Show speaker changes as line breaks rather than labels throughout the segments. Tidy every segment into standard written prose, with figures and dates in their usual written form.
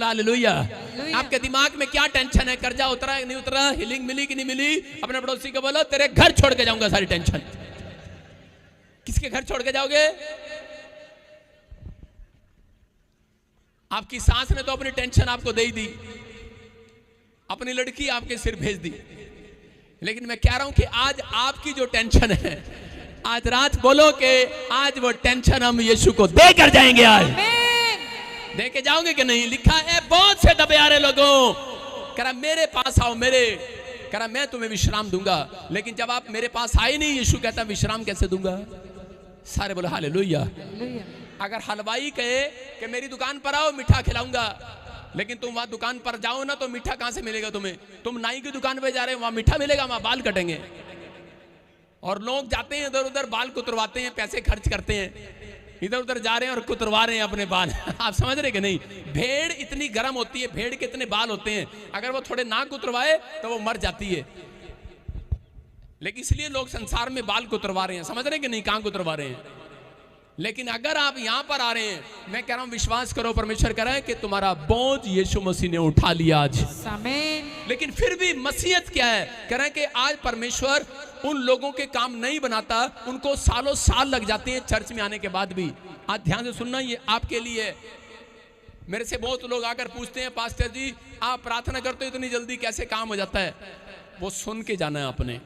Hallelujah. आपके दिमाग में क्या टेंशन है? कर्जा उतरा है नहीं उतरा, हीलिंग मिली कि नहीं मिली? अपने पड़ोसी को बोलो तेरे घर छोड़ के जाऊंगा सारी टेंशन। किसके घर छोड़ के जाओगे? आपकी सास ने तो अपनी टेंशन आपको दे ही दी, अपनी लड़की आपके सिर भेज दी। लेकिन मैं कह रहा हूं कि आज आपकी जो टेंशन है, आज रात बोलो कि आज वो टेंशन हम यीशु को देकर जाएंगे। आज देके जाओगे कि नहीं? लिखा है बहुत से दबे आ रहे लोगों, कह रहा मेरे पास आओ, मेरे कह रहा मैं तुम्हें विश्राम दूंगा। लेकिन जब आप मेरे पास आए नहीं, यीशु कहता विश्राम कैसे दूंगा? सारे बोलो हालेलुया। अगर हलवाई कहे कि मेरी दुकान पर आओ मीठा खिलाऊंगा, लेकिन तुम वहां दुकान पर जाओ ना तो मीठा कहां से मिलेगा तुम्हें? तुम नाई की दुकान पे जा रहे हो, वहां मीठा मिलेगा? वहां बाल कटेंगे। और लोग जाते हैं इधर उधर, बाल कुतरवाते हैं, पैसे खर्च करते हैं, इधर उधर जा रहे हैं और कुतरवा रहे हैं अपने बाल। आप समझ रहे कि नहीं? भेड़ इतनी गर्म होती है, भेड़ के इतने बाल होते हैं, अगर वो थोड़े ना कुतरवाए तो वो मर जाती है। लेकिन इसलिए लोग संसार में बाल कुतरवा रहे हैं। समझ रहे हैं कि नहीं कहां कुतरवा रहे हैं? लेकिन अगर आप यहां पर आ रहे हैं, मैं कह रहा हूं विश्वास करो, परमेश्वर कह रहा है कि तुम्हारा बोझ यीशु मसीह ने उठा लिया आज। लेकिन फिर भी मसीहत क्या है? कह रहे हैं कि आज परमेश्वर उन लोगों के काम नहीं बनाता, उनको सालों साल लग जाते हैं चर्च में आने के बाद भी। आज ध्यान से सुनना, ये आपके लिए है। मेरे से बहुत लोग आकर पूछते हैं पास्टर जी आप प्रार्थना करते हो इतनी जल्दी कैसे काम हो जाता है? वो सुन के जाना है।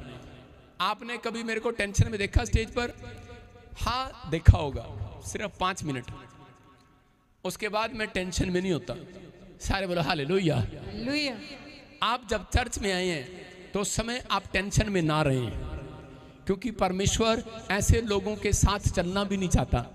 आपने कभी मेरे को टेंशन में देखा स्टेज पर? हाँ देखा होगा, सिर्फ 5 मिनट, उसके बाद मैं टेंशन में नहीं होता। सारे बोलो हालेलुया। आप जब चर्च में आए हैं तो उस समय आप टेंशन में ना रहें, क्योंकि परमेश्वर ऐसे लोगों के साथ चलना भी नहीं चाहता।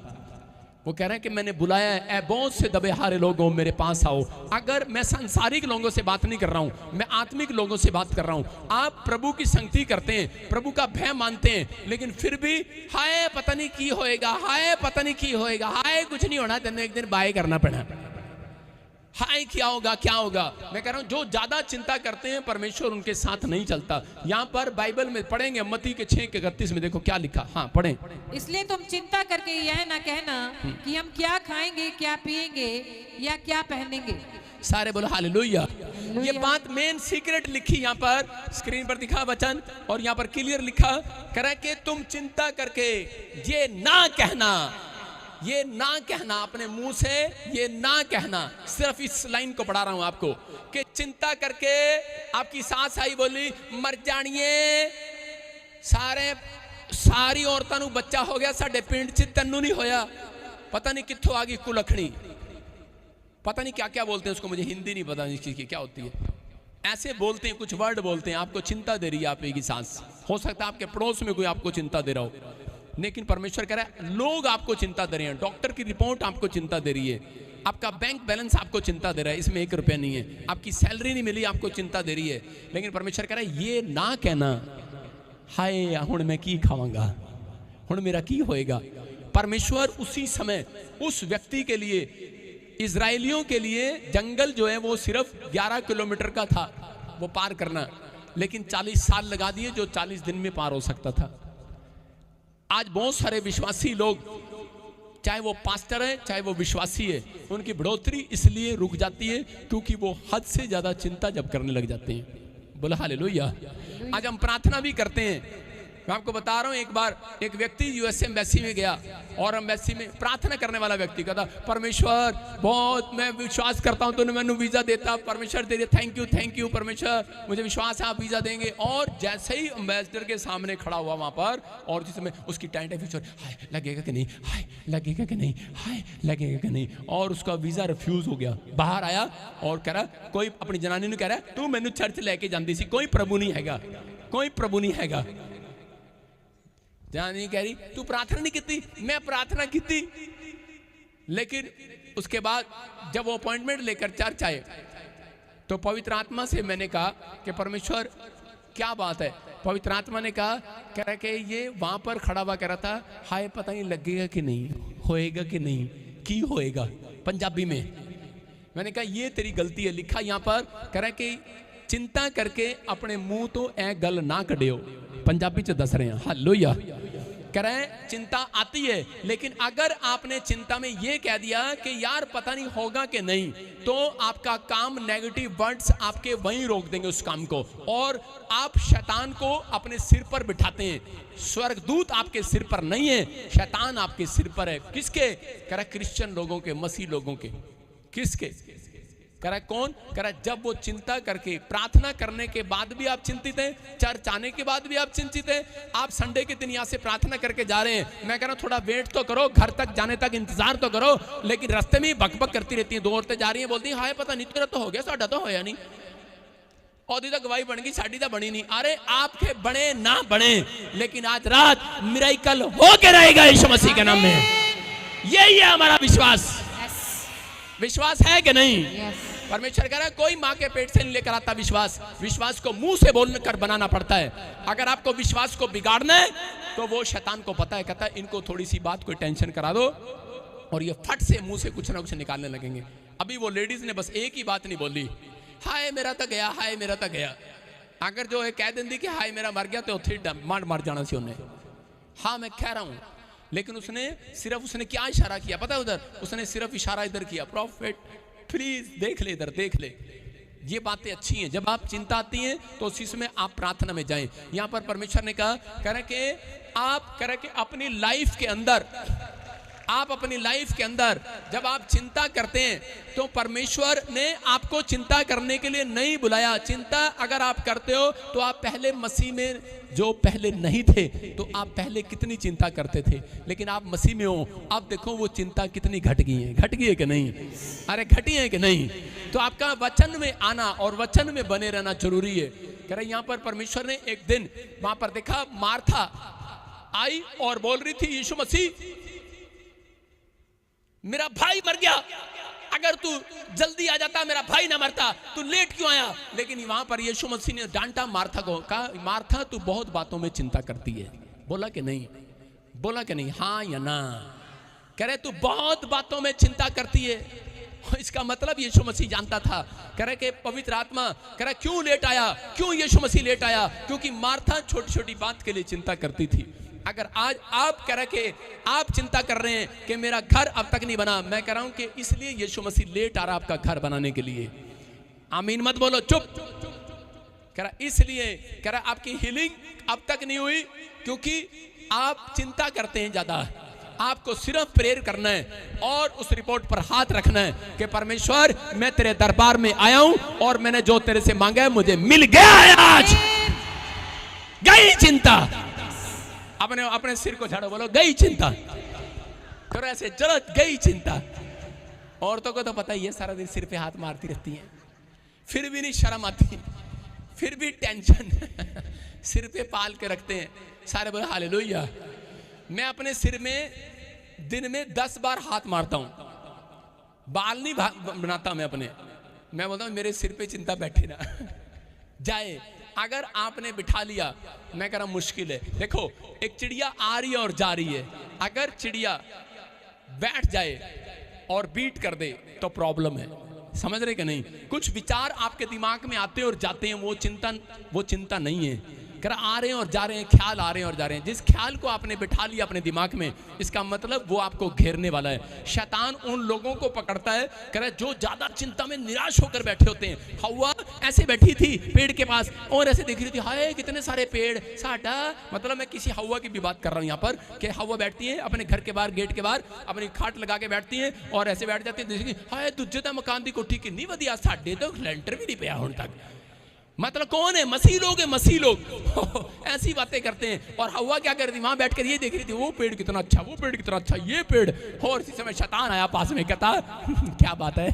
वो कह रहे हैं कि मैंने बुलाया है, बहुत से दबे हारे लोगों मेरे पास आओ। अगर मैं सांसारिक लोगों से बात नहीं कर रहा हूं, मैं आत्मिक लोगों से बात कर रहा हूं। आप प्रभु की संगति करते हैं, प्रभु का भय मानते हैं, लेकिन फिर भी हाय पता नहीं की होएगा, हाय पता नहीं की होएगा, हाय कुछ नहीं होना, तेने एक दिन बाय करना पड़ा, हाय क्या होगा क्या होगा। मैं कह रहा हूं जो ज्यादा चिंता करते हैं परमेश्वर उनके साथ नहीं चलता। यहां पर बाइबल में पढ़ेंगे मत्ती के 6:31 में, देखो क्या लिखा। हाँ पढ़ें।
इसलिए तुम चिंता करके यह ना कहना कि हम क्या खाएंगे, क्या पिएंगे या क्या पहनेंगे।
सारे बोलो हालेलुया। ये बात मेन सीक्रेट लिखी यहाँ पर स्क्रीन पर दिखा वचन, और यहाँ पर क्लियर लिखा कह रहा है कि तुम चिंता करके ये ना कहना, ये ना कहना, अपने मुंह से ये ना कहना। सिर्फ इस लाइन को पढ़ा रहा हूं आपको कि चिंता करके आपकी सास आई बोली मर जानिए, सारी औरतां नूं बच्चा हो गया, साडे पिंड च तन्नू नहीं होया। पता नहीं कित्थों आ गई कुलखणी, पता नहीं क्या क्या बोलते हैं उसको, मुझे हिंदी नहीं पता इस चीज की क्या होती है। ऐसे बोलते हैं, कुछ वर्ड बोलते हैं, आपको चिंता दे रही है आपकी सास। हो सकता है आपके पड़ोस में कोई आपको चिंता दे रहा हो, लेकिन परमेश्वर कह रहा है लोग आपको चिंता दे रहे हैं, डॉक्टर की रिपोर्ट आपको चिंता दे रही है, आपका बैंक बैलेंस आपको चिंता दे रहा है, इसमें 1 रुपया नहीं है, आपकी सैलरी नहीं मिली आपको चिंता दे रही है। लेकिन परमेश्वर कह रहा है ये ना कहना हाय हुण मैं की खावांगा, हुण मेरा की होएगा। परमेश्वर उसी समय उस व्यक्ति के लिए, इजराइलियों के लिए जंगल जो है वो सिर्फ 11 किलोमीटर का था वो पार करना, लेकिन 40 साल लगा दिए जो 40 दिन में पार हो सकता था। आज बहुत सारे विश्वासी लोग, चाहे वो पास्टर है चाहे वो विश्वासी है, उनकी बढ़ोतरी इसलिए रुक जाती है क्योंकि वो हद से ज्यादा चिंता जब करने लग जाते हैं। बोला हालेलुया। आज हम प्रार्थना भी करते हैं। मैं आपको बता रहा हूं, एक बार एक व्यक्ति यूएसए एम्बेसी में गया और एम्बेसी में प्रार्थना करने वाला व्यक्ति कहता परमेश्वर बहुत मैं विश्वास करता हूं तूने मैंने वीजा देता, परमेश्वर दे दिया, थैंक यू परमेश्वर, मुझे विश्वास है आप वीजा देंगे। और जैसे ही एम्बेसडर के सामने खड़ा हुआ वहां पर, और जिसमें उसकी टाइम फ्यूचर हाय लगेगा कि नहीं, हाय लगेगा कि नहीं, हाय लगेगा कि नहीं, और उसका वीजा रिफ्यूज हो गया। बाहर आया और कह रहा, कोई अपनी जनानी ने कह रहा तू मैनू चर्च लेके जाती सी, कोई प्रभु नहीं हैगा, कोई प्रभु नहीं हैगा। जानी कह रही तू प्रार्थना नहीं की, मैं प्रार्थना की थी। लेकिन उसके बाद जब वो अपॉइंटमेंट लेकर चर्च आए तो पवित्र आत्मा से मैंने कहा कि परमेश्वर क्या बात है। पवित्र आत्मा ने कहा, कह रहा कि ये वहां पर खड़ा हुआ कह रहा था हाय पता नहीं लगेगा कि नहीं, होएगा कि नहीं, की होएगा पंजाबी में। मैंने कहा ये तेरी गलती है। लिखा यहाँ पर कह रहा कि चिंता करके अपने मुंह तो ए गल ना कढ़ियो, पंजाबी च दस रहे हैं हालेलुया। कह रहे हैं चिंता आती है, लेकिन अगर आपने चिंता में ये कह दिया कि यार पता नहीं होगा कि नहीं, तो आपका काम, नेगेटिव वर्ड्स आपके वहीं रोक देंगे उस काम को, और आप शैतान को अपने सिर पर बिठाते हैं। स्वर्गदूत आपके सिर पर नहीं है, शैतान आपके सिर पर है। किसके? कह रहा क्रिश्चियन लोगों के, मसीह लोगों के। किसके? कह रहा कौन? कह रहा जब वो चिंता करके, प्रार्थना करने के बाद भी आप चिंतित हैं, चर्च आने के बाद भी आप चिंतित हैं, आप संडे के दिन यहाँ से प्रार्थना करके जा रहे हैं, मैं कह रहा हूँ थोड़ा वेट तो करो, घर तक जाने तक इंतजार तो करो, लेकिन रास्ते में ही बकबक करती रहती हैं। 2 औरतें जा रही हैं, बोलती हैं हाय पता नहीं तेरा तो हो गया, साडा तो होया नहीं, ओदी तो गवाही बन गई, साड़ी तो बनी नहीं। अरे आपके बने ना बने, लेकिन आज रात मिरेकल होके रहेगा यीशु मसीह के नाम में। यही है हमारा विश्वास। विश्वास है कि नहीं? परमेश्वर कह रहा है कोई माँ के पेट से नहीं लेकर आता विश्वास, विश्वास को मुंह से बोलकर बनाना पड़ता है। अगर आपको विश्वास को बिगाड़ना है तो वो शैतान को पता है, कहता है इनको थोड़ी सी बात कोई टेंशन करा दो और ये फट से मुंह से कुछ ना कुछ निकालने लगेंगे। अभी वो लेडीज ने बस एक ही बात नहीं बोली, हाय मेरा तो गया, हाय मेरा तो गया। अगर जो है कह देंगी कि हाय मेरा मर गया तो मर जाना सी उन्हें। हाँ मैं कह रहा हूँ, लेकिन उसने क्या इशारा किया पता है? उधर उसने सिर्फ इशारा इधर किया, प्रॉफिट प्लीज देख ले, इधर देख ले। ये बातें अच्छी हैं। जब आप चिंता आती हैं तो उसी समय आप प्रार्थना में जाएं। यहाँ पर परमेश्वर ने कहा कि अपनी लाइफ के अंदर, आप अपनी लाइफ के अंदर जब आप चिंता करते हैं तो परमेश्वर ने आपको चिंता करने के लिए नहीं बुलाया। चिंता अगर आप करते हो तो आप पहले मसीह में, जो पहले नहीं थे तो आप पहले कितनी चिंता करते थे, लेकिन आप मसीह में हो, आप देखो वो चिंता कितनी घट गई है। घट गई है कि नहीं? अरे घटी है कि नहीं? तो आपका वचन में आना और वचन में बने रहना जरूरी है। कह रहे यहाँ पर परमेश्वर ने एक दिन वहां पर देखा, मार्था आई और बोल रही थी यीशु मसीह मेरा भाई मर गया, अगर तू जल्दी आ जाता मेरा भाई ना मरता, तू लेट क्यों आया? लेकिन वहां पर यीशु मसीह ने डांटा मार्था को, कहा मार्था तू बहुत बातों में चिंता करती है। बोला कि नहीं? बोला कि नहीं? हाँ या ना? कह रहे तू बहुत बातों में चिंता करती है। इसका मतलब यीशु मसीह जानता था। कह रहे कि पवित्र आत्मा कह रहा क्यों लेट आया, क्यों यीशु मसीह लेट आया? क्योंकि मार्था छोटी छोटी बात के लिए चिंता करती थी। अगर आज आप कह रहे कि आप चिंता कर रहे हैं कि मेरा घर अब तक नहीं बना, मैं कह रहा हूं कि इसलिए यीशु मसीह लेट आ रहा आपका घर बनाने के लिए। आमीन मत बोलो, चुप। कह रहा इसलिए, कह रहा आपकी हीलिंग अब तक नहीं हुई क्योंकि आप चिंता करते हैं ज्यादा। आपको सिर्फ प्रेयर करना है और उस रिपोर्ट पर हाथ रखना है कि परमेश्वर मैं तेरे दरबार में आया हूं और मैंने जो तेरे से मांगा है मुझे मिल गया है। आज गई चिंता। अपने सिर को झाड़ो, बोलो गई चिंता। करो ऐसे, चलो गई चिंता। औरतों को तो पता ही है, सारा दिन सिर पे हाथ मारती रहती हैं, फिर भी नहीं शर्म आती, फिर भी टेंशन सिर पे पाल के रखते हैं। सारे बोले हालेलुया। मैं अपने सिर में दिन में 10 बार हाथ मारता हूं, बाल नहीं बनाता मैं अपने। मैं बोलता हूं मेरे सिर पे चिंता बैठे ना जाए। अगर आपने बिठा लिया, मैं कह रहा मुश्किल है। देखो एक चिड़िया आ रही है और जा रही है, अगर चिड़िया बैठ जाए और बीट कर दे तो प्रॉब्लम है। समझ रहे कि नहीं? कुछ विचार आपके दिमाग में आते हैं और जाते हैं, वो चिंता नहीं है। कर आ रहे हैं और जा रहे हैं, ख्याल आ रहे हैं और जा रहे हैं। जिस ख्याल को आपने बिठा लिया अपने दिमाग में, इसका मतलब वो आपको घेरने वाला है। शैतान उन लोगों को पकड़ता है, कह रहा है जो ज्यादा चिंता में निराश होकर बैठे होते हैं। हवा ऐसे बैठी थी पेड़ के पास और ऐसे देख रही थी, हाय कितने सारे पेड़, साडा, मतलब मैं किसी हवा की भी बात कर रहा हूँ यहाँ पर, कि हवा बैठती है अपने घर के बाहर, गेट के बाहर अपनी खाट लगा के बैठती है और ऐसे बैठ जाती है, हाय दूजे तो मकान की कोठी कितनी वधिया, साडे तो लेंटर भी नहीं पिया हुण तक। मतलब कौन है? मसीह लोग है, मसीह लोग ऐसी बातें करते हैं। और हवा क्या कर रही थी? वहां बैठकर ये देख रही थी, वो पेड़ कितना अच्छा, वो पेड़ कितना अच्छा, ये पेड़। और इसी समय शैतान आया पास में, कहता क्या बात है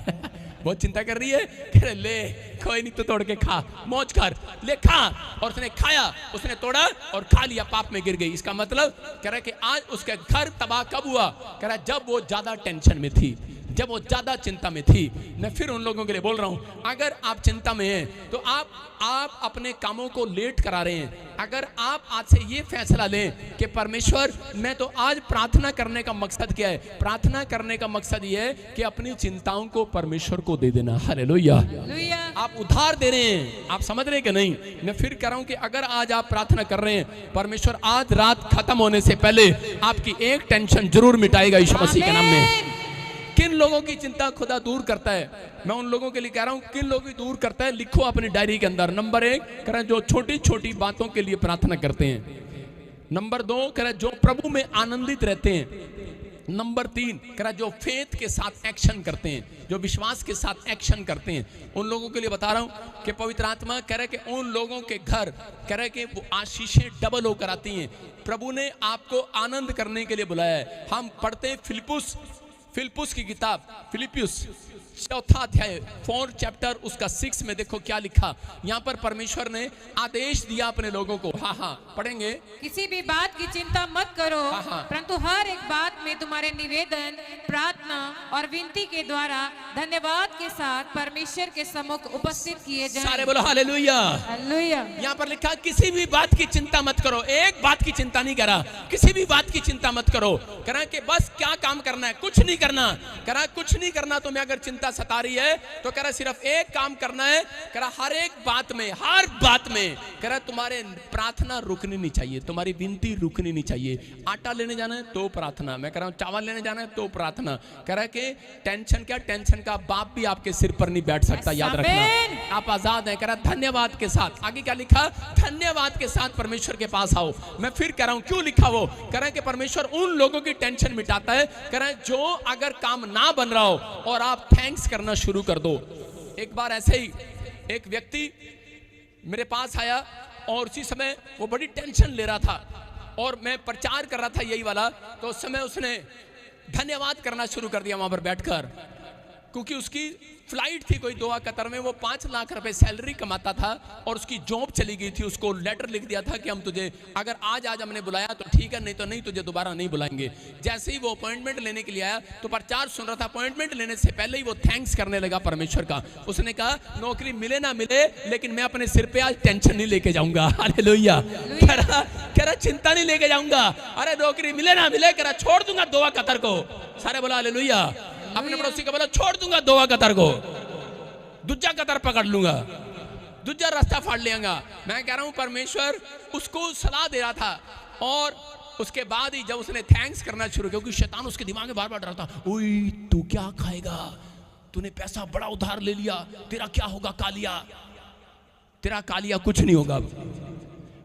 बहुत चिंता कर रही है, कह रहे ले कोई नहीं तो तोड़ के खा, मौज कर, ले खा। और उसने खाया, उसने तोड़ा और खा लिया, पाप में गिर गई। इसका मतलब कह रहा है कि आज उसके घर तबाह कब हुआ? कह रहा है जब वो ज्यादा टेंशन में थी, जब वो ज्यादा चिंता में थी। मैं फिर उन लोगों के लिए बोल रहा हूं, अगर आप चिंता में हैं तो आप अपने कामों को लेट करा रहे हैं। अगर आप आज से ये फैसला लें कि परमेश्वर मैं तो आज प्रार्थना करने का मकसद क्या है? प्रार्थना करने का मकसद ये है कि अपनी चिंताओं को परमेश्वर को दे देना। हालेलुया। आप उधार दे रहे हैं, आप समझ रहे हैं कि नहीं? मैं फिर कह रहा हूं कि अगर आज आप प्रार्थना कर रहे हैं, परमेश्वर आज रात खत्म होने से पहले आपकी एक टेंशन जरूर मिटाएगा यीशु मसीह के नाम में। किन लोगों की चिंता खुदा दूर करता है, मैं उन लोगों के लिए कह रहा हूं, किन लोगों की दूर करता है लिखो अपनी डायरी के अंदर। नंबर 1 कह रहा है जो छोटी छोटी बातों के लिए प्रार्थना करते हैं। नंबर 2 कह रहा है जो प्रभु में आनंदित रहते हैं। नंबर 3 कह रहा है जो फेथ के साथ एक्शन करते हैं, जो विश्वास के साथ एक्शन करते हैं। उन लोगों के लिए बता रहा हूं कि पवित्र आत्मा कह रहा है कि उन लोगों के घर कह रहा है कि वो आशीषें डबल होकर आती हैं। प्रभु ने आपको आनंद करने के लिए बुलाया है। हम पढ़ते हैं फिलिप्पुस की किताब, फिलिपियुस 4 अध्याय 4 चैप्टर उसका 6 में देखो क्या लिखा। यहाँ पर परमेश्वर ने आदेश दिया अपने लोगों को। हाँ पढ़ेंगे।
किसी भी बात की चिंता मत करो,
हाँ।
परंतु हर एक बात में तुम्हारे निवेदन, प्रार्थना और विनती के द्वारा धन्यवाद के साथ परमेश्वर के सम्मुख उपस्थित किए जाएं।
सारे बोलो हालेलुया।
हालेलुया।
यहाँ पर लिखा किसी भी बात की चिंता मत करो। एक बात की चिंता नहीं करा, किसी भी बात की चिंता मत करो। करा कि बस क्या काम करना है, कुछ नहीं करना। करा कुछ नहीं करना। तुम्हें अगर चिंता सता रही है तो कह रहा सिर्फ एक काम करना है। कह रहा हर एक बात में, हर बात में कह रहा तुम्हारे प्रार्थना रुकनी नहीं चाहिए, तुम्हारी विनती रुकनी नहीं चाहिए। आटा लेने जाना है तो प्रार्थना, मैं कह रहा हूं चावल लेने जाना है तो प्रार्थना। कह रहा कि टेंशन क्या, टेंशन का बाप भी आपके सिर पर नहीं बैठ सकता, याद रखना। आप आजाद हैं। कह रहा धन्यवाद के साथ। आगे क्या लिखा? धन्यवाद के साथ परमेश्वर के पास आओ। मैं फिर कह रहा हूं क्यों लिखा वो? कह रहा है कि परमेश्वर उन लोगों की टेंशन मिटाता है। कह रहा है जो अगर काम ना बन रहा हो और आप थैंक्स करना शुरू कर दो। एक बार ऐसे ही एक व्यक्ति मेरे पास आया और उसी समय वो बड़ी टेंशन ले रहा था और मैं प्रचार कर रहा था यही वाला। तो उस समय उसने धन्यवाद करना शुरू कर दिया वहां पर बैठकर, क्योंकि उसकी फ्लाइट थी कोई दोहा कतर में। वो 5 लाख रुपए सैलरी कमाता था और उसकी जॉब चली गई थी। उसको लेटर लिख दिया था कि हम तुझे अगर आज हमने बुलाया तो ठीक है, नहीं तो नहीं, तुझे दोबारा नहीं बुलाएंगे। जैसे ही वो अपॉइंटमेंट लेने के लिए आया तो प्रचार सुन रहा था। अपॉइंटमेंट लेने से पहले ही वो थैंक्स करने लगा परमेश्वर का। उसने कहा नौकरी मिले ना मिले लेकिन मैं अपने सिर पे आज टेंशन नहीं लेके जाऊंगा। हालेलुया। कह रहा चिंता नहीं लेके जाऊंगा। अरे नौकरी मिले ना मिले, कह रहा छोड़ दूंगा दोहा कतर को। सारे बोला हालेलुया। अपने पड़ोसी को बोला छोड़ दूंगा दोहा कतर को, दूजा कतर पकड़ लूंगा, दूजा रास्ता फाड़ लेंगा। मैं कह रहा हूं परमेश्वर उसको सलाह दे रहा था और उसके बाद ही जब उसने थैंक्स करना शुरू किया, क्योंकि शैतान उसके दिमाग में बार बार डर रहा था, ओए तू क्या खाएगा, तूने पैसा बड़ा उधार ले लिया, तेरा क्या होगा कालिया, तेरा कालिया कुछ नहीं होगा।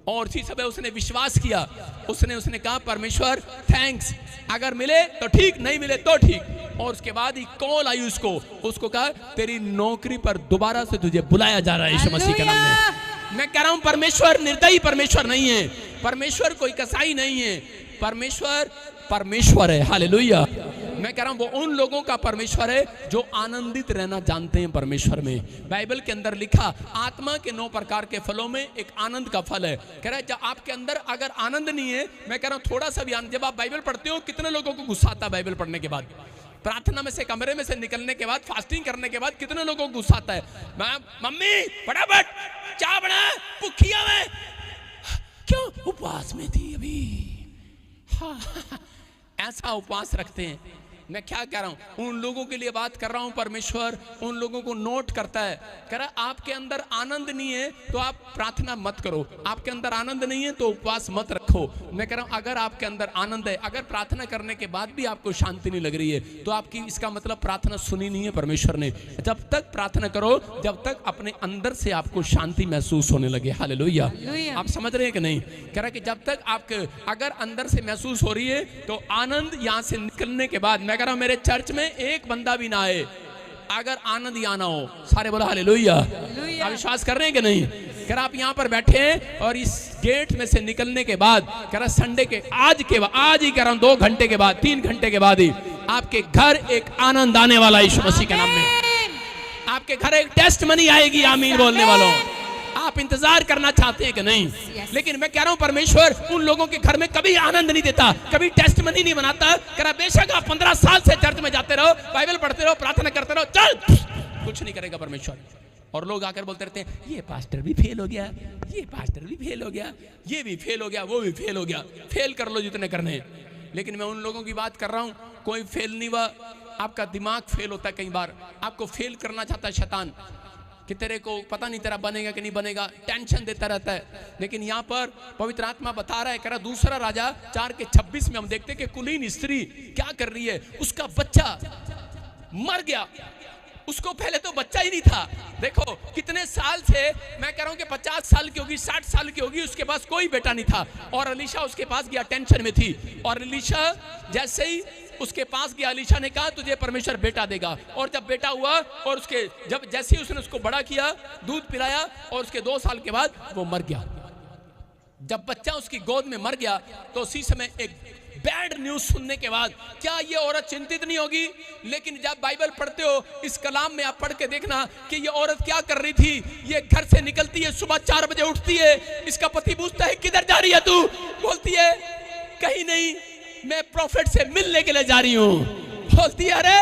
और इसी समय उसने विश्वास किया। उसने कहा परमेश्वर थैंक्स, अगर मिले तो ठीक, नहीं मिले तो ठीक। और उसके बाद ही कॉल आई उसको कहा तेरी नौकरी पर दोबारा से तुझे बुलाया जा रहा है यीशु मसीह के नाम में। मैं कह रहा हूं परमेश्वर निर्दयी परमेश्वर नहीं है, परमेश्वर कोई कसाई नहीं है, परमेश्वर है। हालेलुया। मैं कह रहा हूं वो उन लोगों का परमेश्वर है जो आनंदित रहना जानते हैं परमेश्वर में। बाइबल के अंदर लिखा आत्मा के 9 प्रकार के फलों में एक आनंद का फल है। कह रहा है जब आपके अंदर अगर आनंद नहीं है, मैं कह रहा हूं थोड़ा सा भी आनंद, जब आप बाइबल पढ़ते हो कितने लोगों को गुस्सा आता है बाइबल पढ़ने के बाद, प्रार्थना में से कमरे में से निकलने के बाद, फास्टिंग करने के बाद कितने लोगों को गुस्सा आता है। मम्मी फटाफट चाय बना, भूखिया में क्यों, उपवास में थी अभी। हाँ, ऐसा उपवास रखते हैं। मैं क्या कह रहा हूं, उन लोगों के लिए बात कर रहा हूं। परमेश्वर उन लोगों को नोट करता है। कह रहा आपके अंदर आनंद नहीं है तो आप प्रार्थना मत करो, आपके अंदर आनंद नहीं है तो उपवास मत रखो। मैं कह रहा हूं अगर आपके अंदर आनंद है, अगर प्रार्थना करने के बाद भी आपको शांति नहीं लग रही है तो आपकी, इसका मतलब प्रार्थना सुनी नहीं है परमेश्वर ने। जब तक प्रार्थना करो जब तक अपने अंदर से आपको शांति महसूस होने लगे। हालेलुया। आप समझ रहे हैं कि नहीं? कह रहा कि जब तक आपके अगर अंदर से महसूस हो रही है तो आनंद यहां से निकलने के बाद, मैं कह रहा हूं मेरे चर्च में एक बंदा भी ना आए अगर आनंद ही आना हो। सारे बोला हालेलुया। आप विश्वास कर रहे हैं कि नहीं? कह रहा आप यहां पर बैठे हैं और इस गेट में से निकलने के बाद, कह रहा संडे के आज ही कह रहा हूं 2 घंटे के बाद, 3 घंटे के बाद ही आपके घर एक आनंद आने वाला है यीशु मसीह के नाम में। आपके घर एक टेस्ट मनी आएगी। आमीन बोलने वालों, आप इंतजार करना चाहते हैं कि नहीं? लेकिन मैं कह रहा हूं परमेश्वर उन लोगों के घर में कभी आनंद नहीं देता, कभी टेस्ट मनी नहीं बनाता। कह रहा बेशक आप 15 साल से चर्च में जाते रहो, बाइबल पढ़ते रहो, प्रार्थना करते रहो, चल कुछ नहीं करेगा परमेश्वर। और लोग आकर बोलते रहते हैं ये पास्टर भी फेल हो गया, ये पास्टर भी फेल हो गया, ये भी फेल हो गया, वो भी फेल हो गया। फेल कर लो जितने करने हैं। लेकिन मैं उन लोगों की बात कर रहा हूं कोई फेल नहीं हुआ। आपका दिमाग फेल होता है, कई बार आपको फेल करना चाहता है शैतान। कि तेरे को पता नहीं तेरा बनेगा कि नहीं बनेगा, टेंशन देता रहता है। लेकिन यहाँ पर पवित्र आत्मा बता रहा है, कह रहा दूसरा राजा 4:26 में हम देखते हैं कि कुलीन स्त्री क्या कर रही है, उसका बच्चा मर गया। उसको पहले तो बच्चा ही नहीं था। देखो कितने साल से, मैं कह रहा हूं कि 50 साल की होगी, 60 साल की होगी, उसके पास कोई बेटा नहीं था। और अलीशा उसके पास गया, टेंशन में थी। और अलीशा जैसे ही उसके पास गया, अलीशा ने कहा तुझे परमेश्वर बेटा देगा। और जब बेटा हुआ और उसके जब जैसे ही उसने उसको बड़ा किया, दूध पिलाया, और उसके 2 साल के बाद वो मर गया। जब बच्चा उसकी गोद में मर गया तो उसी समय एक बैड न्यूज सुनने के बाद क्या ये औरत चिंतित नहीं होगी? लेकिन जब बाइबल पढ़ते हो, इस कलाम में आप पढ़ के देखना कि ये औरत क्या कर रही थी। ये घर से निकलती है, सुबह 4 बजे उठती है, इसका पति पूछता है किधर जा रही है तू? बोलती है कहीं नहीं, मैं प्रॉफिट से मिलने के लिए जा रही हूं। बोलती है अरे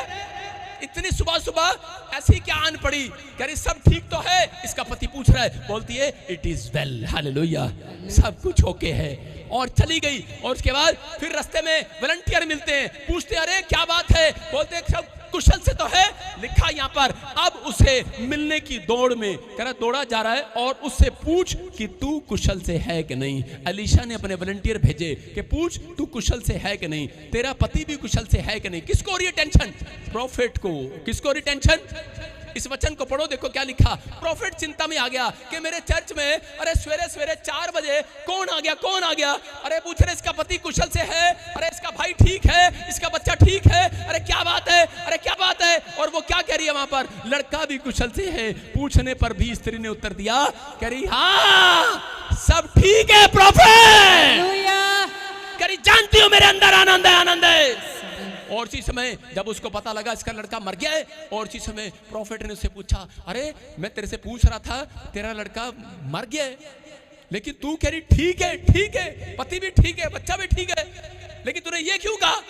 इतनी सुबह सुबह ऐसी क्या आन पड़ी? कह रही सब ठीक तो है। इसका पति पूछ रहा है, बोलती है इट इज वेल, हालेलुया, सब कुछ ओके है। और चली गई। और उसके बाद फिर रास्ते में वॉलंटियर मिलते हैं, पूछते हैं अरे क्या बात है? बोलते हैं सब कुशल से तो है। लिखा यहाँ पर अब उसे मिलने की दौड़ में कह रहा दौड़ा जा रहा है, और उससे पूछ कि तू कुशल से है कि नहीं। अलीशा ने अपने वॉलंटियर भेजे कि पूछ तू कुशल से है कि नहीं, तेरा पति भी कुशल से है कि नहीं। किसको हो रही है टेंशन? प्रॉफिट को। किसको हो रही टेंशन? इस वचन को पढ़ो, देखो क्या लिखा। प्रॉफिट चिंता में आ गया कि मेरे चर्च में अरे सवेरे सवेरे 4 बजे कौन आ गया, कौन आ गया? अरे पूछ रहे इसका पति कुशल से है, अरे इसका भाई ठीक है, इसका बच्चा ठीक है, अरे क्या बात है, अरे क्या बात है? और वो क्या कह रही है वहां पर? लड़का भी कुशल से है। पूछने पर भी स्त्री ने उत्तर दिया, कह रही हाँ सब ठीक है प्रॉफिट। कह रही जानती हूं मेरे अंदर आनंद है, आनंद है। और इसी समय जब उसको पता लगा इसका लड़का मर गया है, और इसी समय प्रॉफिट ने उससे पूछा अरे मैं तेरे से पूछ रहा था तेरा लड़का मर गया है, लेकिन तू कह रही ठीक है, ठीक है, पति भी ठीक है, बच्चा भी ठीक है, लेकिन तूने ये क्यों कहा?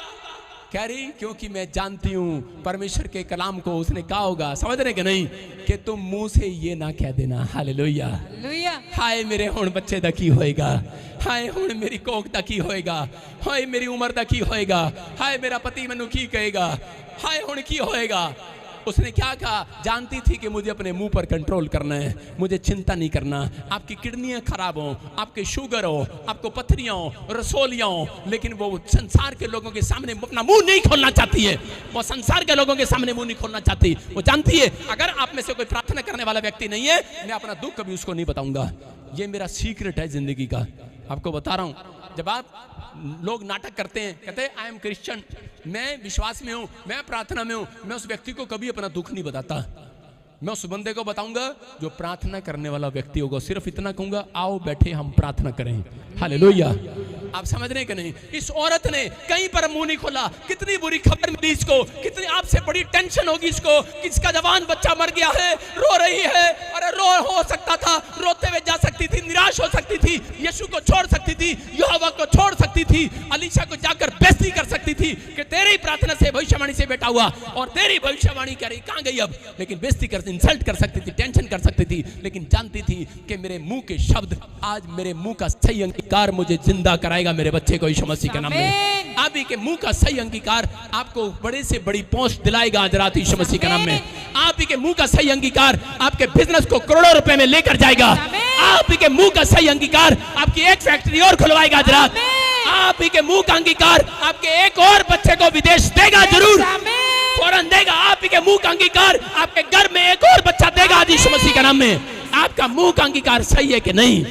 कह रही क्योंकि मैं जानती हूं परमेश्वर के कलाम को उसने कहा होगा, समझ रहे कि नहीं, कि तुम मुंह से ये ना कह देना। हालेलुया, हाय मेरे हुण बच्चे दा की होएगा, हाय हुण मेरी कोख दा की होएगा, हाय मेरी उम्र दा की होएगा, हाय मेरा पति मैनू की कहेगा, हाय हुण की होएगा। उसने क्या कहा? जानती थी कि मुझे अपने मुंह पर कंट्रोल करना है, मुझे चिंता नहीं करना। आपकी किडनियां खराब हो, आपके शुगर हो, आपको पथरियां हो, रसोलियां हो, लेकिन वो संसार के लोगों के सामने अपना मुंह नहीं खोलना चाहती है। वो संसार के लोगों के सामने मुंह नहीं खोलना चाहती। वो जानती है अगर आप में से कोई प्रार्थना करने वाला व्यक्ति नहीं है, मैं अपना दुख कभी उसको नहीं बताऊंगा। ये मेरा सीक्रेट है जिंदगी का, आपको बता रहा हूं। जब आप लोग नाटक करते हैं, कहते हैं आई एम क्रिश्चियन, मैं विश्वास में हूं, मैं प्रार्थना में हूं, मैं उस व्यक्ति को कभी अपना दुख नहीं बताता। मैं उस बंदे को बताऊंगा जो प्रार्थना करने वाला व्यक्ति होगा, सिर्फ इतना कहूंगा आओ बैठे हम प्रार्थना करें। हालेलुया, आप समझ रहे हैं कि नहीं? इस औरत ने कहीं पर मुंह नहीं खोला। कितनी बुरी खबर मिली इसको, कितनी आपसे बड़ी टेंशन होगी इसको कि इसका जवान बच्चा मर गया है, रो रही है। अरे रो हो सकता था, रोते हुए जा सकती थी, निराश हो सकती थी, यीशु को छोड़ सकती थी, यहोवा को छोड़ सकती थी, अलीशा को जाकर बेइज्जती कर सकती थी कि तेरी प्रार्थना से भविष्यवाणी से बेटा हुआ, और तेरी भविष्यवाणी कह रही कहां गई अब। लेकिन बेइज्जती कर, इंसल्ट कर सकती थी, टेंशन कर सकती थी, लेकिन जानती थी कि मेरे मुंह के शब्द, आज मेरे मुंह का सही अंगीकार मुझे जिंदा कराएगा मेरे बच्चे को यीशु मसीह के नाम में। आप ही के मुंह का सही अंगीकार आपको बड़े से बड़ी पहुंच दिलाएगा आज रात यीशु मसीह के नाम में। आप ही के मुंह का सही अंगीकार आपके बिजनेस को करोड़ों रुपए में लेकर जाएगा। आप ही के मुंह का सही अंगीकार आपकी एक फैक्ट्री और खुलवाएगा आज रात। आप ही के मुंह का अंगीकार आपके एक और बच्चे को विदेश देगा, जरूर फौरन देगा। आप ही के मुंह का अंगीकार आपके घर में एक और बच्चा देगा आज यीशु मसीह के नाम में। आपका मुंह का अंगीकार सही है कि नहीं?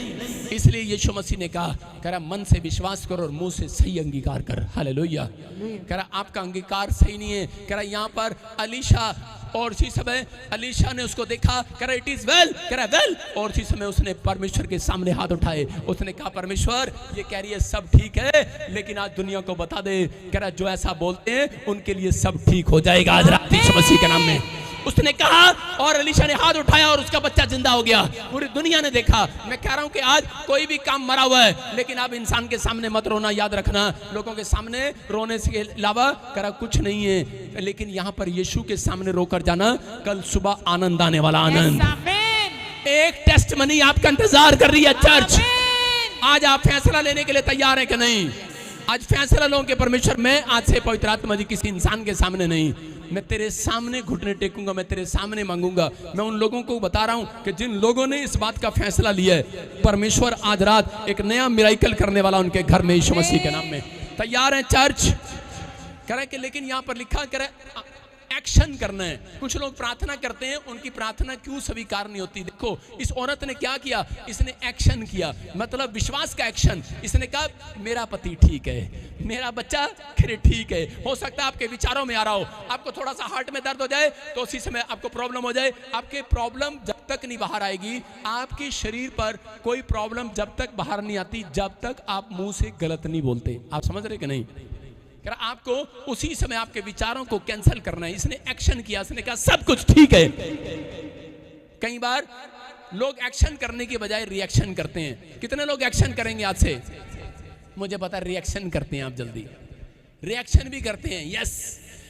इसलिए यीशु मसीह ने कहा, कह रहा मन से विश्वास करो और मुंह से सही अंगीकार कर। हालेलुया। कह रहा आपका अंगीकार सही नहीं है। कह रहा यहाँ पर अलीशा, और उसी समय अलीशा ने उसको देखा, कह रहा इट इज वेल, कह रहा वेल, और उसी समय उसने परमेश्वर के सामने हाथ उठाए। उसने कहा परमेश्वर ये कह रही है सब ठीक है, लेकिन आज दुनिया को बता दे, कह रहा जो ऐसा बोलते हैं उनके लिए सब ठीक हो जाएगा आज रात यीशु मसीह के नाम में। उसने कहा और अलीशा ने हाथ उठाया और उसका बच्चा जिंदा हो गया। पूरी दुनिया ने देखा। मैं कह रहा हूं कि आज कोई भी काम मरा हुआ है, लेकिन आप इंसान के सामने मत रोना, याद रखना। लोगों के सामने रोने के अलावा करा कुछ नहीं है, लेकिन यहाँ पर यीशु के सामने रोकर जाना, कल सुबह आनंद आने वाला आनंद। एक टेस्ट मनी आपका इंतजार कर रही है चर्च। आज आप फैसला लेने के लिए तैयार है कि नहीं? आज फैसला लो कि परमेश्वर मैं आज से पवित्र आत्मा जी किसी इंसान के सामने नहीं, मैं तेरे सामने घुटने टेकूंगा, मैं तेरे सामने मांगूंगा। मैं उन लोगों को बता रहा हूं कि जिन लोगों ने इस बात का फैसला लिया है, परमेश्वर आज रात एक नया मिराइकल करने वाला उनके घर में यीशु मसीह के नाम में। तैयार है चर्च? कह रहे कि लेकिन यहां पर लिखा करे एक्शन करना है। कुछ लोग प्रार्थना करते हैं, उनकी प्रार्थना क्यों स्वीकार नहीं होती? देखो इस औरत ने क्या किया, इसने एक्शन किया, मतलब विश्वास का एक्शन। इसने कहा मेरा पति ठीक है, मेरा बच्चा फिर ठीक है। हो सकता है आपके विचारों में आ रहा हो, आपको थोड़ा सा हार्ट में दर्द हो जाए तो उसी समय आपको प्रॉब्लम हो जाए। आपके प्रॉब्लम जब तक नहीं बाहर आएगी, आपके शरीर पर कोई प्रॉब्लम जब तक बाहर नहीं आती, जब तक आप मुंह से गलत नहीं बोलते। आप समझ रहे कि नहीं? आपको उसी समय आपके विचारों को कैंसिल करना है। इसने एक्शन किया, इसने कहा सब कुछ ठीक है। कई बार लोग एक्शन करने के बजाय रिएक्शन करते हैं। कितने लोग एक्शन करेंगे आज से? मुझे पता है रिएक्शन करते हैं आप, जल्दी रिएक्शन भी करते हैं। यस,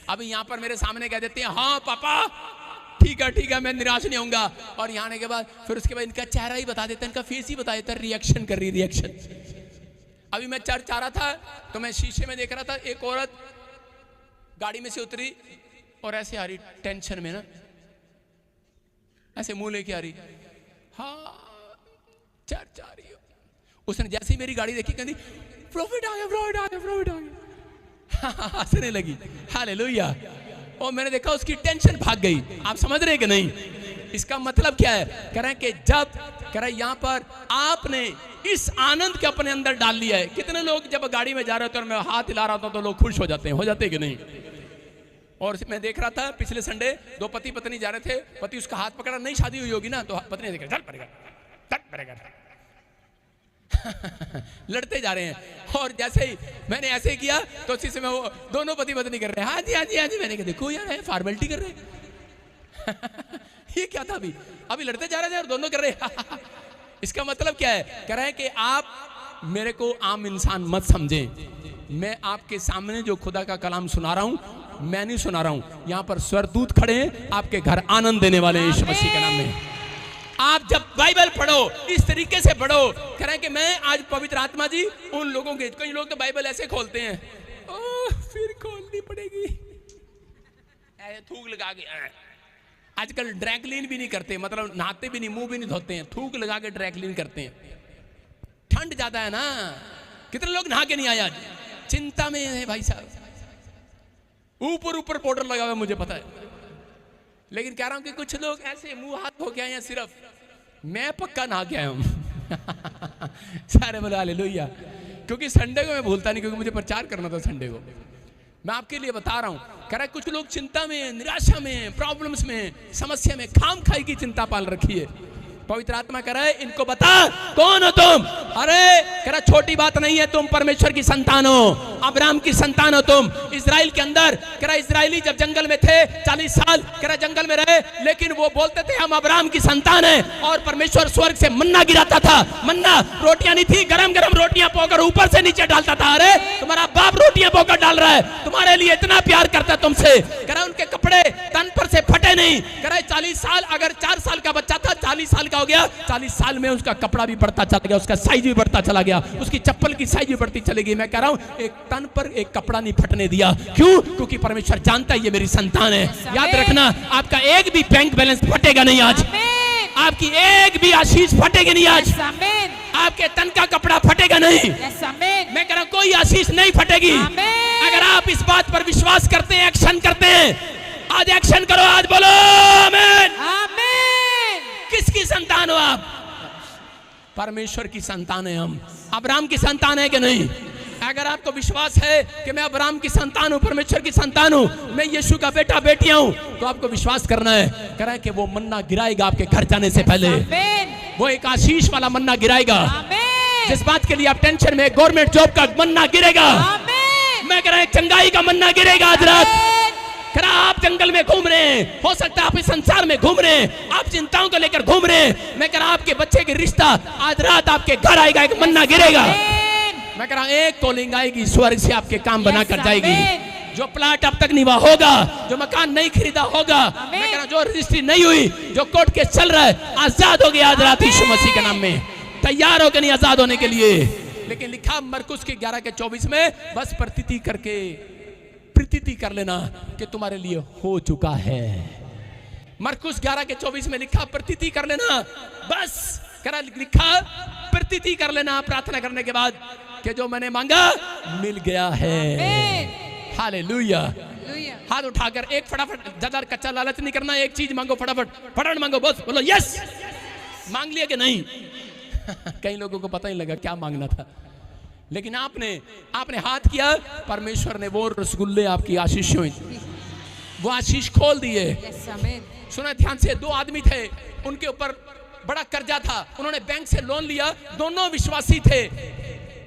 अभी यहां पर मेरे सामने कह देते हैं हाँ पापा ठीक है मैं निराश नहीं होऊंगा, और यहाँ आने के बाद फिर उसके बाद इनका चेहरा ही बता देता है, इनका फेस ही बता देता है, रिएक्शन कर रही, रिएक्शन। अभी मैं चर्च आ रहा था तो मैं शीशे में देख रहा था, एक औरत गाड़ी में से उतरी और ऐसे आ रही टेंशन में ना, ऐसे मुंह लेके आ रही, हाँ चर्च आ रही हो। उसने जैसे ही मेरी गाड़ी देखी कहती प्रॉफिट आ गया, प्रॉफिट आ गया, प्रॉफिट आ गया, हंसने लगी। हालेलुया। और मैंने देखा उसकी टेंशन भाग गई। आप समझ रहे कि नहीं? इसका मतलब क्या है? कह रहे हैं कि जब कह रहे यहाँ पर आपने इस आनंद के अपने अंदर डाल लिया है। कितने लोग जब गाड़ी में जा रहे होते और मैं हाथ हिला रहा था तो लोग खुश हो जाते हैं कि नहीं? और मैं देख रहा था पिछले संडे दो पति पत्नी जा रहे थे, पति उसका हाथ पकड़ा, नहीं शादी हुई होगी ना, तो पत्नी देख चल पड़ेगा लड़ते जा रहे हैं। और जैसे ही मैंने ऐसे ही किया तो उसी समय वो दोनों पति पत्नी कर रहे हैं हाँ जी हाँ जी हाँ जी। मैंने कहा देखो यार फॉर्मेलिटी कर रहे हैं ये क्या था? अभी लड़ते जा रहे थे और दोनों कर रहे हैं इसका मतलब क्या है? कह रहे हैं कि आप मेरे को आम इंसान मत समझें। मैं आपके सामने जो खुदा का कलाम सुना रहा हूं, मैं नहीं सुना रहा हूं। यहां पर स्वर्गदूत खड़े हैं, आपके घर आनंद देने वाले हैं यीशु मसीह के नाम में। आप जब बाइबल पढ़ो इस तरीके से पढ़ो। कह रहे हैं कि मैं आज पवित्र आत्मा जी उन लोगों के, कई लोग तो बाइबल ऐसे खोलते हैं, फिर खोलनी पड़ेगी ऐसे थूक लगा के। आजकल ड्राई क्लीन भी नहीं करते, मतलब नहाते भी नहीं, मुंह भी नहीं धोते हैं, थूक लगा के ड्राई क्लीन करते हैं। ठंड ज्यादा है ना, कितने लोग नहा के नहीं आए आज, चिंता में है भाई साहब। ऊपर पाउडर लगा हुआ मुझे पता है, लेकिन कह रहा हूं कि कुछ लोग ऐसे मुंह हाथ धो के आए हैं सिर्फ। मैं पक्का नहा के आया हूं सारे बोले हालेलुया, क्योंकि संडे को मैं भूलता नहीं, क्योंकि मुझे प्रचार करना था संडे को। मैं आपके लिए बता रहा हूं, कह रहा है कुछ लोग चिंता में, निराशा में, प्रॉब्लम्स में, समस्या में, खाम खाई की चिंता पाल रखी है। पवित्र आत्मा कह रहा है इनको बता कौन हो तुम। अरे कह रहा छोटी बात नहीं है, तुम परमेश्वर की संतान हो, अब्राहम की संतान हो तुम। इजराइल के अंदर कह रहा इजराइली जब जंगल में थे 40 साल कह रहा जंगल में रहे, लेकिन वो बोलते थे हम अब्राहम की संतान हैं। और परमेश्वर स्वर्ग से मन्ना गिराता था। मन्ना रोटियां नहीं थी, गरम गरम रोटियां पोकर ऊपर से नीचे डालता था। अरे तुम्हारा बाप रोटियां पोकर डाल रहा है, तुम्हारे लिए इतना प्यार करता है तुमसे। कह रहा उनके कपड़े तन पर से फटे नहीं। कह रहा 40 साल, अगर 4 साल का बच्चा था 40 साल हो गया, 40 साल में उसका कपड़ा भी बढ़ता चला गया, उसका साइज भी बढ़ता चला गया, उसकी चप्पल की साइज भी बढ़ती चली गई। मैं कह रहा हूं एक तन पर एक कपड़ा नहीं फटने दिया। क्यों? क्योंकि परमेश्वर जानता है ये मेरी संतान है। याद रखना आपका एक भी बैंक बैलेंस फटेगा नहीं आज, आपकी एक भी आशीष फटेगी नहीं आज, आपके तन का कपड़ा फटेगा नहीं। मैं कह रहा हूं कोई आशीष नहीं फटेगी। अगर आप इस बात पर विश्वास करते हैं, एक्शन करते हैं, आज एक्शन करो, आज बोलो आमीन। किसकी संतान हो आप? परमेश्वर की संतान है हम। अब्राहम की संतान है कि नहीं? अगर आपको विश्वास है कि मैं अब्राहम की संतान हूं, परमेश्वर की संतान हूं, मैं यीशु का बेटा बेटियां हूं, तो आपको विश्वास करना है। कह रहा है कि वो मन्ना गिराएगा आपके घर जाने से पहले। वो एक आशीष वाला मन्ना गिराएगा। जिस बात के लिए आप टेंशन में, गवर्नमेंट जॉब का मन्ना गिरेगा। मैं कह रहा हूं चंगाई का मन्ना गिरेगा आज रात। आप जंगल में घूम रहे हैं, हो सकता है आप इस संसार में घूम रहे हैं, आप चिंताओं को लेकर घूम रहे हैं। मैं कह रहा आपके बच्चे की रिश्ता आज रात आपके घर आएगा, एक मन्ना गिरेगा। मैं कह रहा एक कॉलिंग आएगी, स्वर्ग से आपके काम बना कर जाएगी। जो प्लाट अब तक नहीं हुआ होगा, जो मकान नहीं खरीदा होगा, मैं कह रहा जो रजिस्ट्री नहीं हुई, जो कोर्ट केस चल रहा है, आजाद हो गया आज रात यीशु मसीह के नाम में। तैयार हो के नहीं आजाद होने के लिए? लेकिन लिखा मरकुस के 11 के 24 में, बस प्रतीति कर लेना कि तुम्हारे लिए हो चुका है। मरकुस 11 के 24 में लिखा प्रतीति कर लेना, बस लिखा प्रतीति कर लेना प्रार्थना करने के बाद कि जो मैंने मांगा मिल गया है। हालेलुया। हाथ उठाकर एक फटाफट, ज्यादा कच्चा लालच नहीं करना, एक चीज मांगो फटाफट मांगो, बस बोलो यस। मांग लिया कि नहीं? कई लोगों को पता ही लगा क्या मांगना था, लेकिन आपने हाथ किया, परमेश्वर ने वो रसगुल्ले आपकी आशीषों, वो आशीष खोल दिए। सुना ध्यान से, 2 आदमी थे, उनके ऊपर बड़ा कर्जा था, उन्होंने बैंक से लोन लिया, दोनों विश्वासी थे,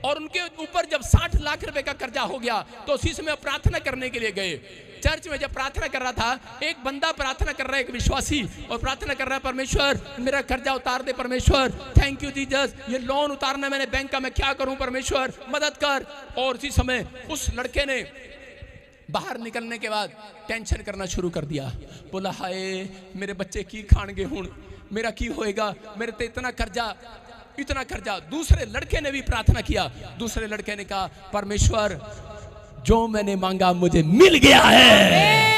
और उनके ऊपर जब 60 लाख रुपए का कर्जा हो गया तो उसी समय प्रार्थना करने के लिए गए। चर्च में जब प्रार्थना कर रहा था, एक बंदा प्रार्थना कर रहा है, एक विश्वासी, और प्रार्थना कर रहा है, परमेश्वर मेरा कर्जा उतार दे, परमेश्वर थैंक यू जीसस, ये लोन उतारना मैंने बैंक का, मैं क्या करूं परमेश्वर मदद कर। और उसी समय उस लड़के ने बाहर निकलने के बाद टेंशन करना शुरू कर दिया, बोला हाय मेरे बच्चे की खाणगे हुण, मेरा की होएगा, मेरे ते इतना कर्जा। दूसरे लड़के ने भी प्रार्थना किया, दूसरे लड़के ने कहा परमेश्वर जो मैंने मांगा मुझे मिल गया है,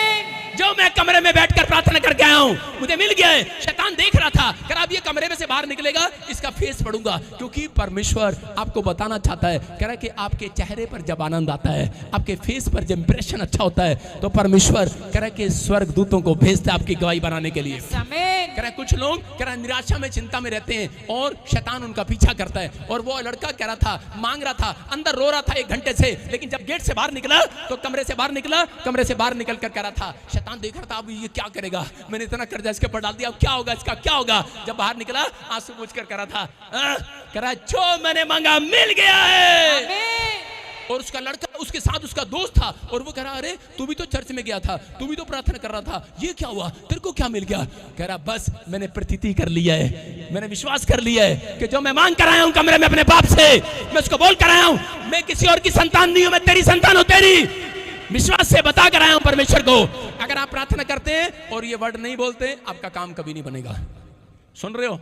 जो मैं कमरे में बैठकर प्रार्थना करके आया हूं मुझे मिल गया है। शैतान देख रहा था, कह रहा अब ये कमरे में से बाहर निकलेगा, इसका फेस पढ़ूंगा, क्योंकि परमेश्वर आपको बताना चाहता है, कह रहा कि आपके चेहरे पर जब आनंद आता है, आपके फेस पर जब इंप्रेशन अच्छा होता है, तो परमेश्वर कह रहा कि स्वर्ग दूतों को भेजता है आपकी गवाही बनाने के लिए। कह रहा कुछ लोग कह रहा निराशा में, चिंता में रहते हैं और शैतान उनका पीछा करता है। और वो लड़का कह रहा था, मांग रहा था, अंदर रो रहा था 1 घंटे से, लेकिन जब गेट से बाहर निकला तो कमरे से बाहर निकल कर कह रहा था, शैतान देख रहा था अब ये क्या करेगा, मैंने इतना कर्जा इसके ऊपर डाल दिया, अब क्या होगा, इसका क्या होगा। जब बाहर निकला आंसू पोंछ कर कह रहा था, कह रहा जो मैंने मांगा मिल गया है। और उसका लड़का, उसके साथ उसका दोस्त था, और वो कह रहा अरे तू भी तो चर्च में गया था, तू भी तो प्रार्थना कर रहा था, ये क्या हुआ, तेरे को क्या मिल गया। कह रहा बस मैंने प्रतीति कर लिया है, मैंने विश्वास कर लिया है कि जो मैं मांग कर आया हूं कमरे में अपने बाप से, मैं उसको बोल कर आया हूं, मैं किसी और की संतान नहीं हूं, मैं तेरी संतान हूं, तेरी विश्वास से बता कर आया हूं परमेश्वर को। अगर आप प्रार्थना करते हैं और ये वर्ड नहीं बोलते, आपका काम कभी नहीं बनेगा। सुन रहे हो?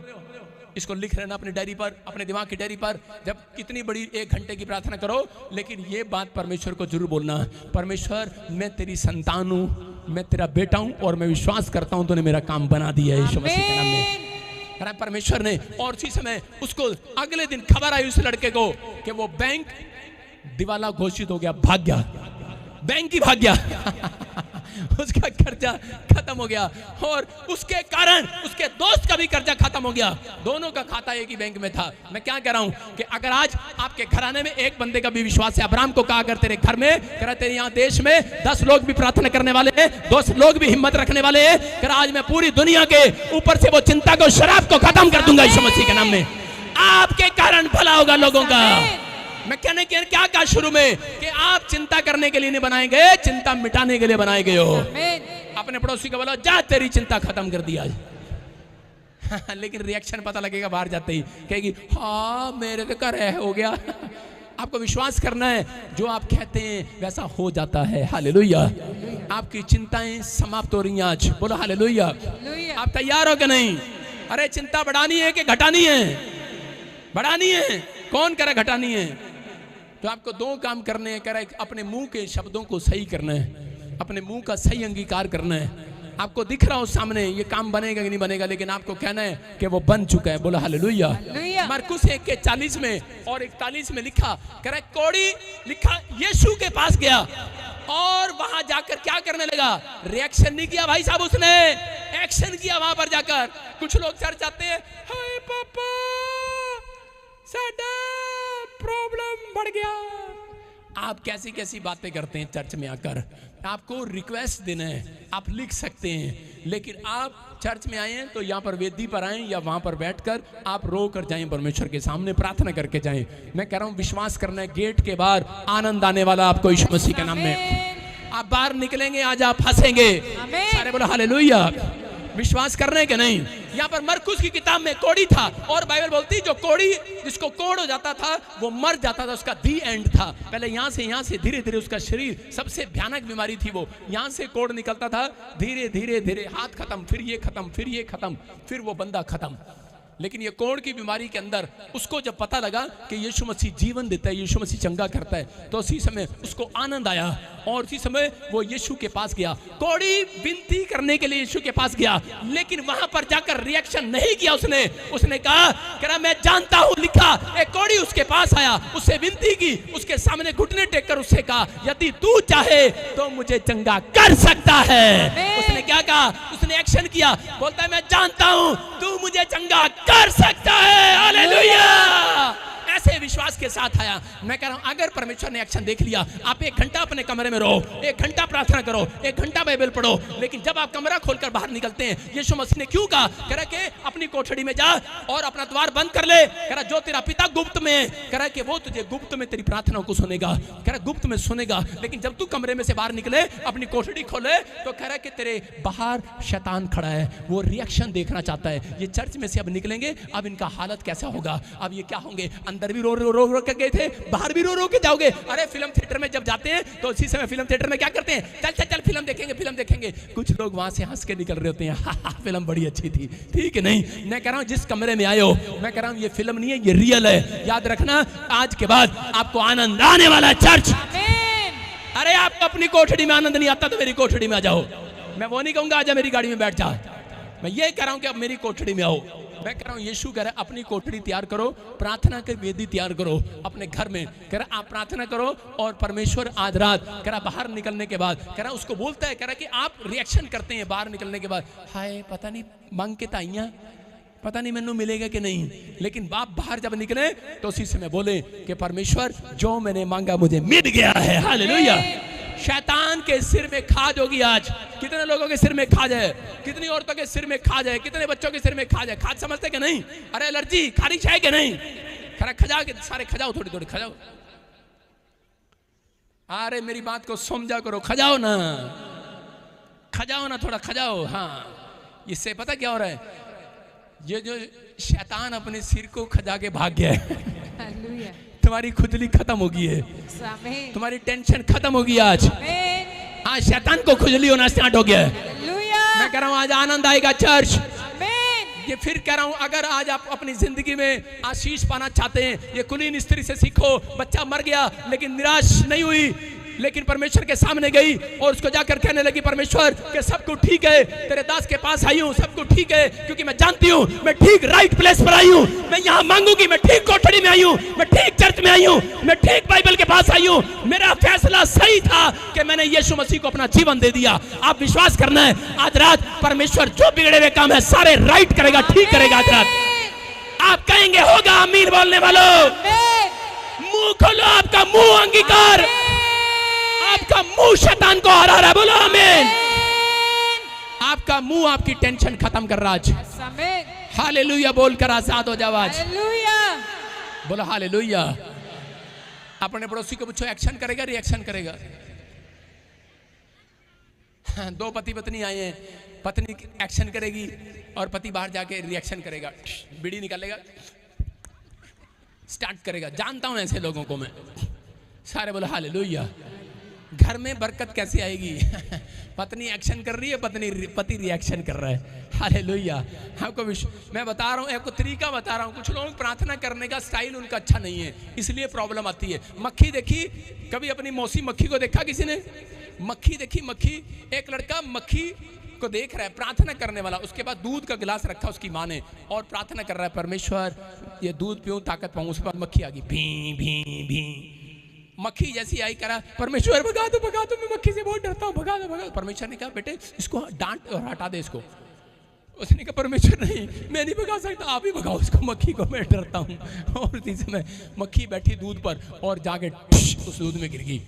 इसको लिख लेना अपनी डायरी पर, अपने दिमाग की डायरी पर। जब कितनी बड़ी 1 घंटे की प्रार्थना करो, लेकिन ये बात परमेश्वर को जरूर बोलना, परमेश्वर मैं तेरी संतान हूं, मैं तेरा बेटा हूं, और मैं विश्वास करता हूं तूने मेरा काम बना दिया है यीशु मसीह के नाम में। परमेश्वर ने, और उसी समय उसको अगले दिन खबर आई उस लड़के को कि वो बैंक दिवाला घोषित हो गया, भाग गया, बैंक ही भाग गया। उसका कर्जा खत्म हो गया, और उसके कारण उसके दोस्त का भी कर्जा खत्म हो गया। दोनों का खाता एक ही बैंक में था। मैं क्या कह रहा हूं कि अगर आज आपके घराने में एक बंदे का भी विश्वास है, अब्राहम को कहा अगर तेरे घर में, कह तेरे यहाँ देश में 10 लोग भी प्रार्थना करने वाले हैं, 10 लोग भी हिम्मत रखने वाले हैं, कह आज मैं पूरी दुनिया के ऊपर से वो चिंता को, शराब को खत्म कर दूंगा यीशु मसीह के नाम में। आपके कारण भला होगा लोगों का। मैं कहने के क्या कहा शुरू में कि आप चिंता करने के लिए नहीं बनाए गए, चिंता मिटाने के लिए बनाए गए हो। अपने पड़ोसी को बोलो जा तेरी चिंता खत्म कर दिया। लेकिन रिएक्शन पता लगेगा बाहर जाते ही, कहेगी हाँ मेरे तो घर है, हो गया। आपको विश्वास करना है, जो आप कहते हैं वैसा हो जाता है। हालेलुया। आपकी चिंताएं समाप्त हो रही हैं आज, बोलो हालेलुया। आप तैयार हो कि नहीं? अरे चिंता बढ़ानी है कि घटानी है? बढ़ानी है। कौन करे घटानी है? तो आपको 2 काम करने हैं। कह रहा है अपने मुंह के शब्दों को सही करना है, अपने मुंह का सही अंगीकार करना है। आपको दिख रहा हो सामने ये काम बनेगा कि नहीं बनेगा, लेकिन आपको कहना है कि वो बन चुका है। बोलो हालेलुया। मरकुस 1 के 40 में और 41 में लिखा, कह रहा है कौड़ी लिखा यीशु के पास गया और वहां जाकर क्या करने लगा? रिएक्शन नहीं किया भाई साहब, उसने एक्शन किया। वहां पर जाकर कुछ लोग चर्च आते हैं, हाय पापा साडा प्रॉब्लम बढ़ गया। आप कैसी कैसी बातें करते हैं चर्च में आकर। आपको रिक्वेस्ट देना है, आप लिख सकते हैं, लेकिन आप चर्च में आए हैं तो यहाँ पर वेदी पर आए या वहां पर बैठकर आप रो कर जाएं, परमेश्वर के सामने प्रार्थना करके जाएं। मैं कह रहा हूँ विश्वास करना है, गेट के बाहर आनंद आने वाला आपको यीशु मसीह के नाम में। आप बाहर निकलेंगे, आज आप हंसेंगे। सारे बोलो हालेलुया। विश्वास करने के नहीं। यहाँ पर मरकुस की किताब में कोड़ी था, और बाइबल बोलती जो कोड़ी जिसको कोड़ हो जाता था वो मर जाता था, उसका दी एंड था। पहले यहाँ से धीरे धीरे उसका शरीर, सबसे भयानक बीमारी थी वो, यहाँ से कोड़ निकलता था, धीरे धीरे धीरे हाथ खत्म, फिर ये खत्म, फिर ये खत्म, फिर वो बंदा खत्म। लेकिन ये कोढ़ की बीमारी के अंदर उसको जब पता लगा कि यीशु मसीह जीवन देता है, यीशु मसीह चंगा करता है, तो उसी समय उसको आनंद आया और उसी समय वो यीशु के पास गया। कोढ़ी विनती करने के लिए यीशु के पास गया, लेकिन वहां पर जाकर रिएक्शन नहीं किया। उसने कहा मैं जानता हूं, लिखा। एक कोढ़ी उसके पास आया, उससे विनती की, उसके सामने घुटने टेक कर उससे कहा यदि तू चाहे तो मुझे चंगा कर सकता है। उसने क्या कहा? उसने एक्शन किया। बोलता है मैं जानता हूं तू मुझे चंगा कर सकता है। हालेलुया। ऐसे विश्वास के साथ आया। मैं कह रहा हूं अगर परमेश्वर ने एक्शन देख लिया, आप 1 घंटा अपने कमरे में रहो, 1 घंटा प्रार्थना करो, 1 घंटा बाइबल पढ़ो, लेकिन जब आप कमरा खोलकर बाहर निकलते हैं, यीशु मसीह ने क्यों कहा? कह रहा कि अपनी कोठड़ी में जा और अपना द्वार बंद कर ले। कह रहा जो तेरा पिता गुप्त में, कह रहा कि वो तुझे गुप्त में तेरी प्रार्थना को सुनेगा। कह रहा गुप्त में सुनेगा, लेकिन जब तू कमरे में से बाहर निकले, अपनी कोठड़ी खोले, तो कह रहा कि तेरे बाहर शैतान खड़ा है, वो रिएक्शन देखना चाहता है। ये चर्च में से अब निकलेंगे, अब इनका हालत कैसा होगा, अब ये क्या होंगे? अंदर भी रो रो के गए थे, बाहर भी रो रो के जाओगे। अरे फिल्म थिएटर में जब जाते हैं तो उसी समय फिल्म थिएटर में क्या करते हैं? चल चल चल फिल्म देखेंगे। कुछ लोग वहां से हंस के निकल रहे होते हैं, फिल्म बड़ी अच्छी थी, ठीक है नहीं। मैं कह रहा हूं जिस कमरे में आए हो, मैं कह रहा हूं ये फिल्म नहीं है, ये रियल है। याद रखना, आज के बाद आपको आनंद आने वाला है चर्च। अरे आपको अपनी कोठड़ी में आनंद नहीं आता तो मेरी कोठड़ी में आ जाओ। मैं वो नहीं कहूंगा आजा मेरी गाड़ी में बैठ जा, मैं ये कह रहा हूं कि अब मेरी कोठड़ी में आओ। मैं कह रहा हूं यीशु कह रहा है अपनी कोठड़ी तैयार करो, प्रार्थना की वेदी तैयार करो अपने घर में। कह रहा आप प्रार्थना करो और परमेश्वर आज रात, कह रहा बाहर निकलने के बाद, कह रहा उसको बोलता है, कह रहा कि आप रिएक्शन करते हैं बाहर निकलने के बाद, हाय पता नहीं मांग के ताइयां, पता नहीं मैनू मिलेगा कि नहीं। लेकिन बाप बाहर जब निकले तो उसी समय बोले कि परमेश्वर जो मैंने मांगा मुझे मिल गया है। हालेलुया। शैतान के सिर में खाज होगी आज। कितने लोगों के सिर में खाज है? कितनी औरतों के सिर में खाज है? कितने बच्चों के सिर में खाज है? खाज समझते कि नहीं? अरे एलर्जी, खारिश है कि नहीं? खजाओ के सारे, खजाओ थोड़ी थोड़ी खजाओ। अरे मेरी बात को समझा करो, खजाओ ना थोड़ा खजाओ। हाँ, इससे पता क्या हो रहा है? ये जो शैतान अपने सिर को खजा के भाग गया है, तुम्हारी खुजली खत्म हो गई है, तुम्हारी टेंशन खत्म हो गई आज। आज शैतान को खुजली होना स्टार्ट हो गया है। मैं कह रहा हूं आज आनंद आएगा चर्च। ये फिर कह रहा हूं, अगर आज आप अपनी जिंदगी में आशीष पाना चाहते हैं, ये कुलीन स्त्री से सीखो। बच्चा मर गया लेकिन निराश नहीं हुई, लेकिन परमेश्वर के सामने गई और उसको जाकर कहने लगी परमेश्वर के सब कुछ ठीक है, तेरे दास के पास आई हूँ, सब कुछ ठीक है, क्योंकि मैं जानती हूँ मैं ठीक राइट प्लेस पर आई हूँ। मैं यहाँ मांगूंगी, मैं ठीक कोठड़ी में आई हूँ, मैं ठीक चर्च में आई हूँ, मैं ठीक बाइबल के पास आई हूँ। मेरा फैसला सही था कि मैंने यीशु मसीह को अपना जीवन दे दिया। आप विश्वास करना है, आज रात परमेश्वर जो बिगड़े हुए काम है सारे राइट करेगा, ठीक करेगा। आज रात आप कहेंगे होगा। आमीन बोलने वालों, मुंह खोलो, आपका मुंह अंगीकार, आपका मुंह शैतान को हरा रहा है। बोलो आमीन। आपका मुंह आपकी टेंशन खत्म कर रहा है। हालेलुया बोलकर आजाद हो जाओ आज। बोलो हालेलुया। अपने पड़ोसी को पूछो एक्शन करेगा रिएक्शन करेगा? दो पति पत्नी आए हैं, पत्नी एक्शन करेगी और पति बाहर जाके रिएक्शन करेगा, बीड़ी निकालेगा, स्टार्ट करेगा। जानता हूं ऐसे लोगों को मैं। सारे बोलो हालेलुया। घर में बरकत कैसे आएगी? पत्नी एक्शन कर रही है, पति रिएक्शन कर रहा है। हालेलुया। आपको मैं बता रहा हूँ, आपको तरीका बता रहा हूँ। कुछ लोग प्रार्थना करने का स्टाइल उनका अच्छा नहीं है, इसलिए प्रॉब्लम आती है। मक्खी देखी कभी? अपनी मौसी मक्खी को देखा किसी ने? मक्खी देखी? मक्खी, एक लड़का मक्खी को देख रहा है, प्रार्थना करने वाला, उसके बाद दूध का गिलास रखा उसकी माँ ने और प्रार्थना कर रहा है परमेश्वर ये दूध पीऊं ताकत पाऊं। उसके बाद मक्खी आ गई, भी भी भी। मक्खी जैसी आई, करा परमेश्वर भगा दो, मैं मक्खी से बहुत डरता हूँ, भगा दो। परमेश्वर ने कहा बेटे इसको डांट और हटा दे इसको। उसने कहा परमेश्वर नहीं, मैं नहीं भगा सकता, आप ही भगाओ इसको, मक्खी को मैं डरता हूँ। और इसी समय मक्खी बैठी दूध पर और जाके उस दूध में गिर गई।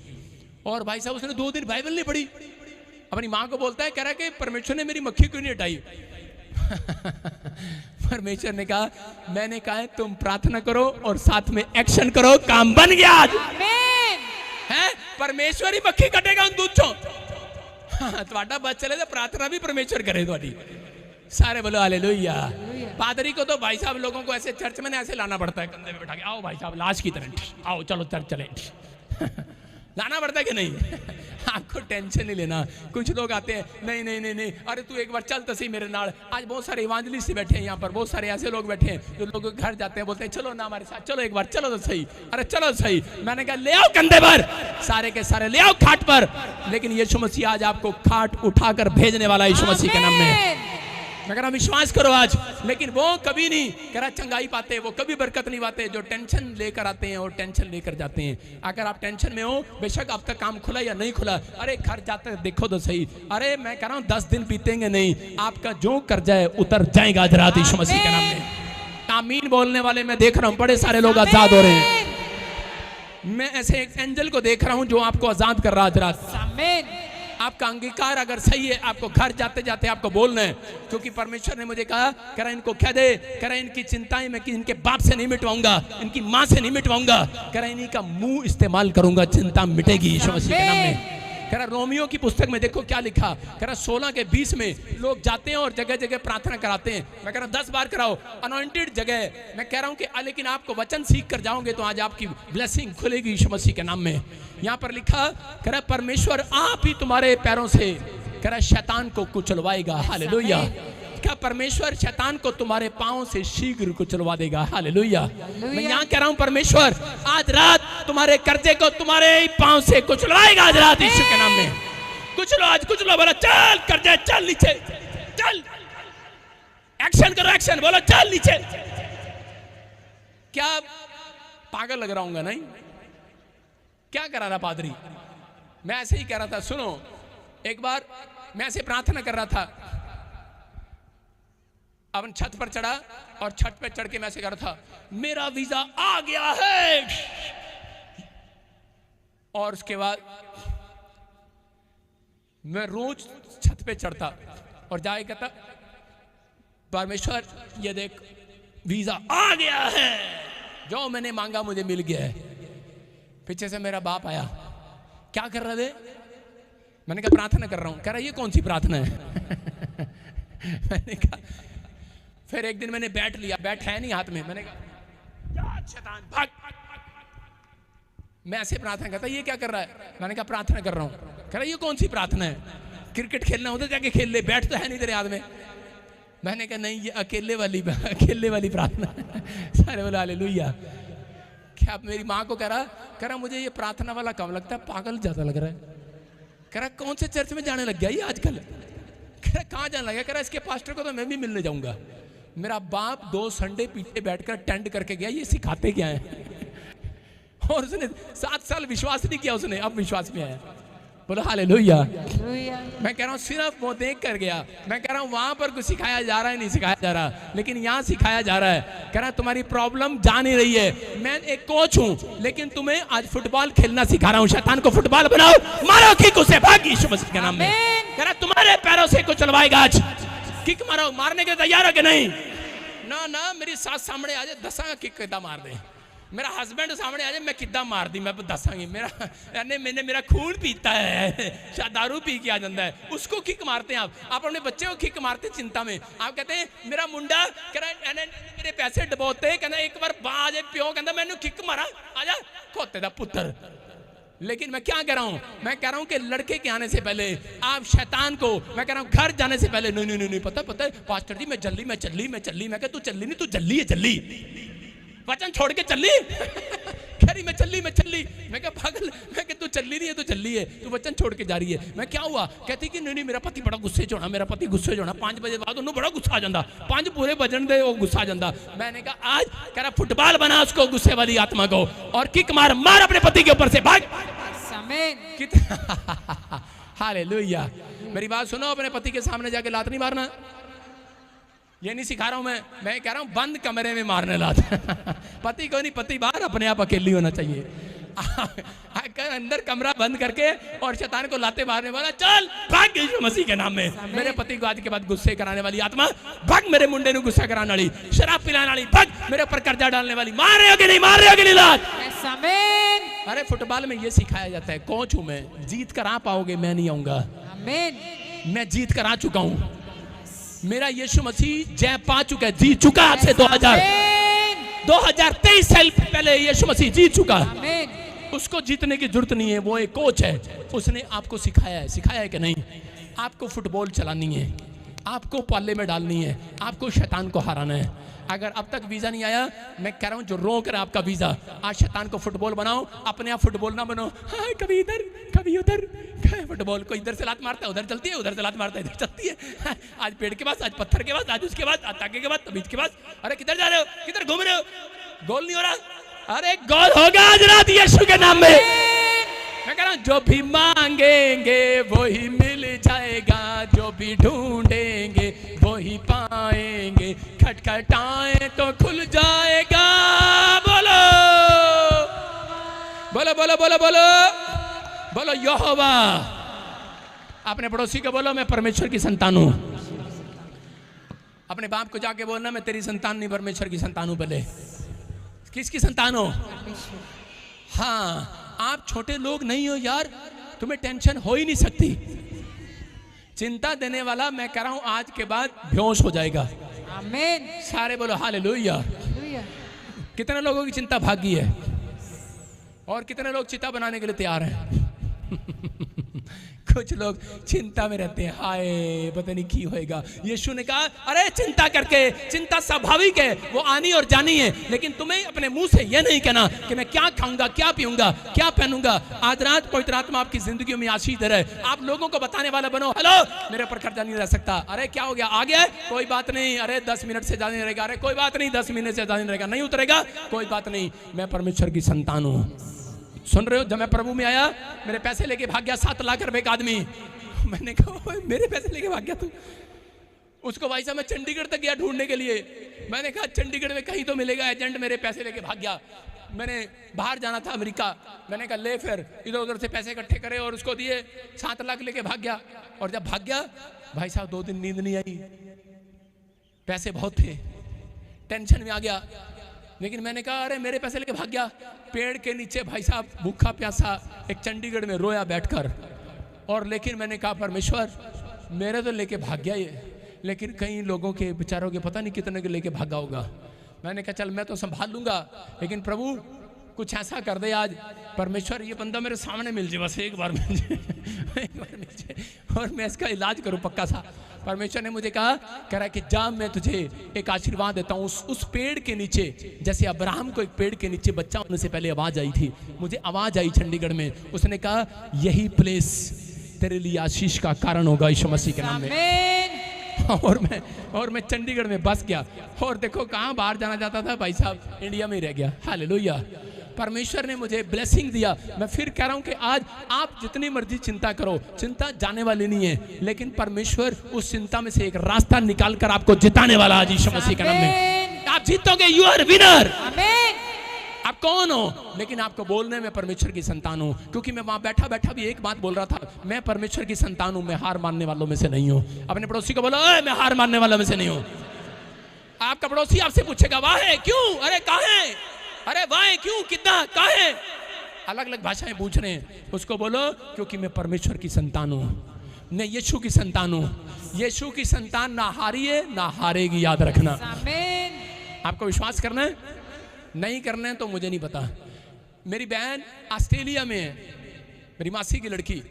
और भाई साहब उसने 2 दिन बाइबल नहीं पढ़ी। अपनी माँ को बोलता है, कह रहा है कि परमेश्वर ने मेरी मक्खी क्यों नहीं हटाई? परमेश्वर ने कहा, मैंने कहा है तुम प्रार्थना करो और साथ में एक्शन करो, काम बन गया आज। है परमेश्वर ही मक्खी कटेगा उन दूध चो। ਤੁਹਾਡਾ बच चले तो प्रार्थना भी परमेश्वर करे ਤੁਹਾਡੀ। सारे बोलो हालेलुया। पादरी को तो भाई साहब लोगों को ऐसे चर्च में ऐसे लाना पड़ता है, कंधे में बैठा के, आओ भाई साहब लाश की तरह, आओ चलो चर्च चले। लाना पड़ता है कि नहीं? आपको टेंशन नहीं लेना। कुछ लोग आते हैं, नहीं नहीं नहीं नहीं, अरे तू एक बार चल तो सही मेरे नाल। आज बहुत सारे इवांजलिस्ट बैठे हैं यहाँ पर, बहुत सारे ऐसे लोग बैठे हैं जो लोगों के घर जाते हैं, बोलते हैं चलो ना हमारे साथ, चलो एक बार, चलो तो सही, अरे चलो तो सही। मैंने कहा ले आओ कंधे पर, सारे के सारे ले आओ खाट पर। लेकिन यीशु मसीह आज आपको खाट उठाकर भेजने वाला, यीशु मसीह के नाम में। मैं कह रहा विश्वास करो आज। लेकिन वो कभी नहीं कह रहा चंगाई पाते, वो कभी बरकत नहीं पाते। जो टेंशन लेकर आते हैं और टेंशन लेकर जाते हैं। अगर आप टेंशन में हो, बेशक अब तक काम खुला या नहीं खुला, अरे घर जाते देखो तो सही। अरे मैं कह रहा हूँ 10 दिन बीतेंगे नहीं, आपका जो कर्जा है उतर जाएगा आज रात यीशु मसीह के नाम में। आमीन बोलने वाले मैं देख रहा हूँ बड़े सारे लोग आजाद हो रहे हैं। मैं ऐसे एक एंजल को देख रहा हूँ जो आपको आजाद कर रहा है आज रात। आपका अंगीकार अगर सही है, आपको घर जाते जाते आपको बोलना है, क्योंकि परमेश्वर ने मुझे कहा कह रहा इनको कह दे, कह रहा इनकी चिंताएं मैं कि इनके बाप से नहीं मिटवाऊंगा, इनकी माँ से नहीं मिटवाऊंगा, कह रहा इन्हीं का मुंह इस्तेमाल करूंगा, चिंता मिटेगी यीशु मसीह के नाम में। कह रहा रोमियो की पुस्तक में देखो क्या लिखा, कह रहा 16 के 20 में लोग जाते हैं और जगह जगह प्रार्थना कराते हैं। मैं कह रहा 10 बार कराओ, अनॉइंटेड जगह। मैं कह रहा हूं कि लेकिन आपको वचन सीख कर जाओगे तो आज आपकी ब्लेसिंग खुलेगी यीशु मसीह के नाम में। यहाँ पर लिखा, कह रहा परमेश्वर आप ही तुम्हारे पैरों से, कह रहा शैतान को कुचलवाएगा। हालेलुया। क्या परमेश्वर शैतान को तुम्हारे पांव से शीघ्र कुचलवा देगा। हालेलुया। मैं यहाँ कह रहा हूँ परमेश्वर आज रात तुम्हारे कर्जे को तुम्हारे ही पांव से कुचलवाएगा आज रात यीशु के नाम में। कुचलो आज, कुचलो। बोलो चल कर्जे, चल नीचे, चल। एक्शन करो, एक्शन बोलो चल नीचे। क्या पागल लग रहा हूँ? नहीं, क्या करा रहा पादरी? मैं ऐसे ही कह रहा था। सुनो, एक बार मैं ऐसे प्रार्थना कर रहा था, अपन छत पर चढ़ा और छत पे चढ़ के मैं ऐसे कर रहा था, मेरा वीजा आ गया है। और उसके बाद मैं रोज छत पे चढ़ता और जाए कहता परमेश्वर ये देख वीजा आ गया है, जो मैंने मांगा मुझे मिल गया है। पीछे से मेरा बाप आया, क्या कर रहे थे? मैंने कहा प्रार्थना कर रहा हूं। कह रहा ये कौन सी प्रार्थना है? मैंने कहा, फिर एक दिन मैंने बैट लिया, बैट है नहीं हाथ में, मैंने कहा शैतान भाग। मैं ऐसे प्रार्थना करता, ये क्या कर रहा है? मैंने कहा प्रार्थना कर रहा हूं। कह रहा ये कौन सी प्रार्थना है? क्रिकेट खेलना उधर जाके खेल ले, बैट तो है नहीं तेरे हाथ में। मैंने कहा नहीं, ये अकेले वाली प्रार्थना। सारे बोले हालेलुया। क्या मेरी माँ को कह रहा मुझे ये प्रार्थना वाला कम लगता है, पागल ज्यादा लग रहा है। कह रहा कौन से चर्च में जाने लग गया ये आजकल? कह रहा कहाँ जाने लगा? कह रहा इसके पास्टर को तो मैं भी मिलने जाऊंगा। मेरा बाप 2 संडे पीछे बैठकर टेंड करके गया, ये सिखाते क्या है। और उसने 7 साल विश्वास नहीं किया, उसने अब विश्वास में आया। बोलो हालेलुया। मैं कह रहा हूँ सिर्फ वो देख कर गया। मैं कह रहा हूँ वहां पर कुछ सिखाया जा रहा है, नहीं सिखाया जा रहा, लेकिन यहाँ सिखाया जा रहा है। कह रहा तुम्हारी प्रॉब्लम जा नहीं रही है, मैं एक कोच हूँ, लेकिन तुम्हें आज फुटबॉल खेलना सिखा रहा हूँ। शैतान को फुटबॉल बनाओ, मारो किक उसे, भाग यीशु मसीह के नाम में। कह रहा तुम्हारे पैरों से कुछ चलवाएगा आज, किक मारो। मारने के तैयार हो कि नहीं? ना मेरी सास सामने आ जाए, दसांगा किक किदा मार दे। मेरा हस्बैंड सामने आ जाए, मैं किदा मार दी, मैं दसांगी। मैंने मेरा खून पीता है, शायद दारू पी के आ जाता है, उसको किक मारते हैं आप अपने बच्चे को किक मारते चिंता में। आप कहते हैं मेरा मुंडा कह रहा मेरे पैसे डबोते, कहना एक बार बाज प्यो कहता मैंने किक मारा, आजा खोते दा पुत्र। लेकिन मैं क्या कह रहा हूं? मैं कह रहा हूं कि लड़के के आने से पहले आप शैतान को, मैं कह रहा हूं घर जाने से पहले, नहीं पता है पास्टर जी मैं चली। मैं कह तू चली नहीं, तू जल्ली है, जल्ली वचन छोड़ के चली। कह रही मैं चली। मैं कहा पागल, मैं कह तू चली नहीं है, तू चली है, तू वचन छोड़ के जा रही है। मैं क्या हुआ? कहती कि नहीं मेरा पति बड़ा गुस्से च होना, मेरा पति गुस्से च होना, 5 बजे बाद उन्होंने बड़ा गुस्सा आ जाता, 5 पूरे बजन दे वो गुस्सा आ जाता। मैंने कहा आज कह रहा फुटबॉल बना उसको, गुस्से वाली आत्मा को, और किक मार अपने पति के ऊपर से, भाग। हालेलुया। मेरी बात सुनो, अपने पति के सामने जाके लात नहीं मारना। ये नहीं सिखा रहा हूं मैं कह रहा हूं बंद कमरे में मारने लात। पति को नहीं, पति बाहर अपने आप अकेली होना चाहिए। अंदर कमरा बंद करके और शैतान को लाते मारने वाला, चल भाग यीशु मसीह के नाम में। मेरे पति को आज के बाद गुस्से कराने वाली आत्मा भाग, मेरे मुंडे को गुस्सा कराने वाली, शराब पिलाने वाली भाग, मेरे ऊपर कर्जा डालने वाली, मार रहे हो कि नहीं लात। अरे फुटबॉल में ये सिखाया जाता है, कोच हूं मैं, जीत कर आ पाओगे, मैं नहीं आऊंगा। मैं जीत कर आ चुका हूं, मेरा यीशु मसीह जय पा चुका है, जीत चुका आज से 2023 साल पहले यीशु मसीह जीत चुका। उसको जीतने की जरूरत नहीं है, वो एक कोच है, उसने आपको सिखाया है कि नहीं? आपको फुटबॉल चलानी है, आपको पाले में डालनी है, आपको शैतान को हराना है। अगर अब तक वीज़ा नहीं आया, मैं कह रहा हूँ जो रोक रहा है आपका वीज़ा, आज शैतान को फुटबॉल बनाओ, अपने आप फुटबॉल ना बनो। हाँ, कभी इधर कभी उधर, फुटबॉल को इधर से लात मारता है, उधर चलती है, उधर से लात मारता है, इधर चलती है। हाँ, आज पेड़ के पास, आज पत्थर के पास, आज उसके बाद, आज ताके के बाद, तबीज के पास। अरे किधर जा रहे हो, किधर घूम रहे हो? गोल नहीं हो रहा। अरे गोल होगा आज रात यीशु के नाम में। मैं कह रहा हूं जो भी मांगेंगे वही मिल जाएगा, जो भी ढूंढेंगे वही पाएंगे, खटखटाएं तो खुल जाएगा। बोलो बोलो बोलो बोलो बोलो बोलो यहोवा। अपने पड़ोसी को बोलो मैं परमेश्वर की संतान हूं। अपने बाप को जाके बोलना मैं तेरी संतान नहीं, परमेश्वर की संतान हूं। पहले किसकी संतान हो? हाँ, आप छोटे लोग नहीं हो यार, तुम्हें टेंशन हो ही नहीं सकती। चिंता देने वाला मैं कह रहा हूं आज के बाद बेहोश हो जाएगा।
आमीन।
सारे बोलो हालेलुया। कितने लोगों की चिंता भागी है और कितने लोग चिता बनाने के लिए तैयार हैं? कुछ लोग चिंता में रहते हैं, हाय पता नहीं की होएगा। यीशु ने कहा अरे चिंता करके, चिंता स्वाभाविक है, वो आनी और जानी है, लेकिन तुम्हें अपने मुंह से यह नहीं कहना कि मैं क्या खाऊंगा, क्या पीऊंगा, क्या पहनूंगा। आज रात पवित्र आत्मा आपकी जिंदगी में आशीष दे रहे, आप लोगों को बताने वाला बनो। हेलो, मेरे ऊपर खर्चा नहीं रह सकता। अरे क्या हो गया, आ गया, कोई बात नहीं। अरे 10 मिनट से ज्यादा नहीं रहेगा। अरे कोई बात नहीं, 10 मिनट से ज्यादा नहीं रहेगा, नहीं उतरेगा, कोई बात नहीं, मैं परमेश्वर की संतान हूँ। सुन रहे हो? जब मैं प्रभु में आया, मेरे पैसे लेके भाग गया 7 लाख रुपए का आदमी। मैंने कहा मेरे पैसे लेके भाग गया तू? उसको भाई साहब मैं चंडीगढ़ तक गया ढूंढने के लिए। मैंने कहा चंडीगढ़ में कहीं तो मिलेगा एजेंट, मेरे पैसे लेके भाग गया। मैंने बाहर जाना था अमेरिका, मैंने कहा ले, फिर इधर उधर से पैसे इकट्ठे करे और उसको दिए, 7 लाख लेके भाग गया। और जब भाग गया भाई साहब 2 दिन नींद नहीं आई, पैसे बहुत थे, टेंशन में आ गया। लेकिन मैंने कहा अरे मेरे पैसे लेके भाग गया। पेड़ के नीचे भाई साहब भूखा प्यासा एक चंडीगढ़ में रोया बैठकर। और लेकिन मैंने कहा परमेश्वर मेरे तो लेके भाग गया ये, लेकिन कई लोगों के बेचारों के पता नहीं कितने के लेके भागा होगा। मैंने कहा चल मैं तो संभाल लूंगा, लेकिन प्रभु कुछ ऐसा कर दे आज, परमेश्वर ये बंदा मेरे सामने मिल जाए, बस एक बार मिल जाए, एक बार मिल जाए और मैं इसका इलाज करूं पक्का सा। परमेश्वर ने मुझे कहा, कह रहा है कि जा मैं तुझे एक आशीर्वाद देता हूँ। उस पेड़ के नीचे, जैसे अब्राहम को एक पेड़ के नीचे बच्चा होने से पहले आवाज आई थी, मुझे आवाज आई चंडीगढ़ में, उसने कहा यही प्लेस तेरे लिए आशीष का कारण होगा यीशु मसीह के नाम में। और मैं चंडीगढ़ में बस गया और देखो कहाँ बाहर जाना चाहता था भाई साहब, इंडिया में ही रह गया। हालेलुया। परमेश्वर ने मुझे ब्लेसिंग दिया। मैं फिर कह रहा हूं कि आज आप जितनी मर्जी चिंता करो, चिंता जाने वाली नहीं है, लेकिन परमेश्वर उस चिंता में से एक रास्ता निकाल कर आपको जिताने वाला आज यीशु मसीह के नाम में। आप जीतोगे, यू आर विनर। आप कौन हो? लेकिन आपको बोलने में परमेश्वर की संतान हूं, क्योंकि मैं वहां बैठा बैठा भी एक बात बोल रहा था, मैं परमेश्वर की संतान हूं, मैं हार मानने वालों में से नहीं हूं। अपने पड़ोसी को बोलो मैं हार मानने वालों में से नहीं हूं। आपका पड़ोसी आपसे पूछेगा वाह है क्यों, अरे कहाँ है, अरे वाह क्यों, कितना, कहाँ है, अलग अलग भाषाएं पूछ रहे हैं। उसको बोलो क्योंकि मैं परमेश्वर की संतान हूं, मैं यीशु की संतान हूं। यीशु की संतान ना हारी है ना हारेगी, याद रखना। आपको विश्वास करना है? नहीं करना है तो मुझे नहीं पता। मेरी बहन ऑस्ट्रेलिया में है, मेरी मासी की लड़की।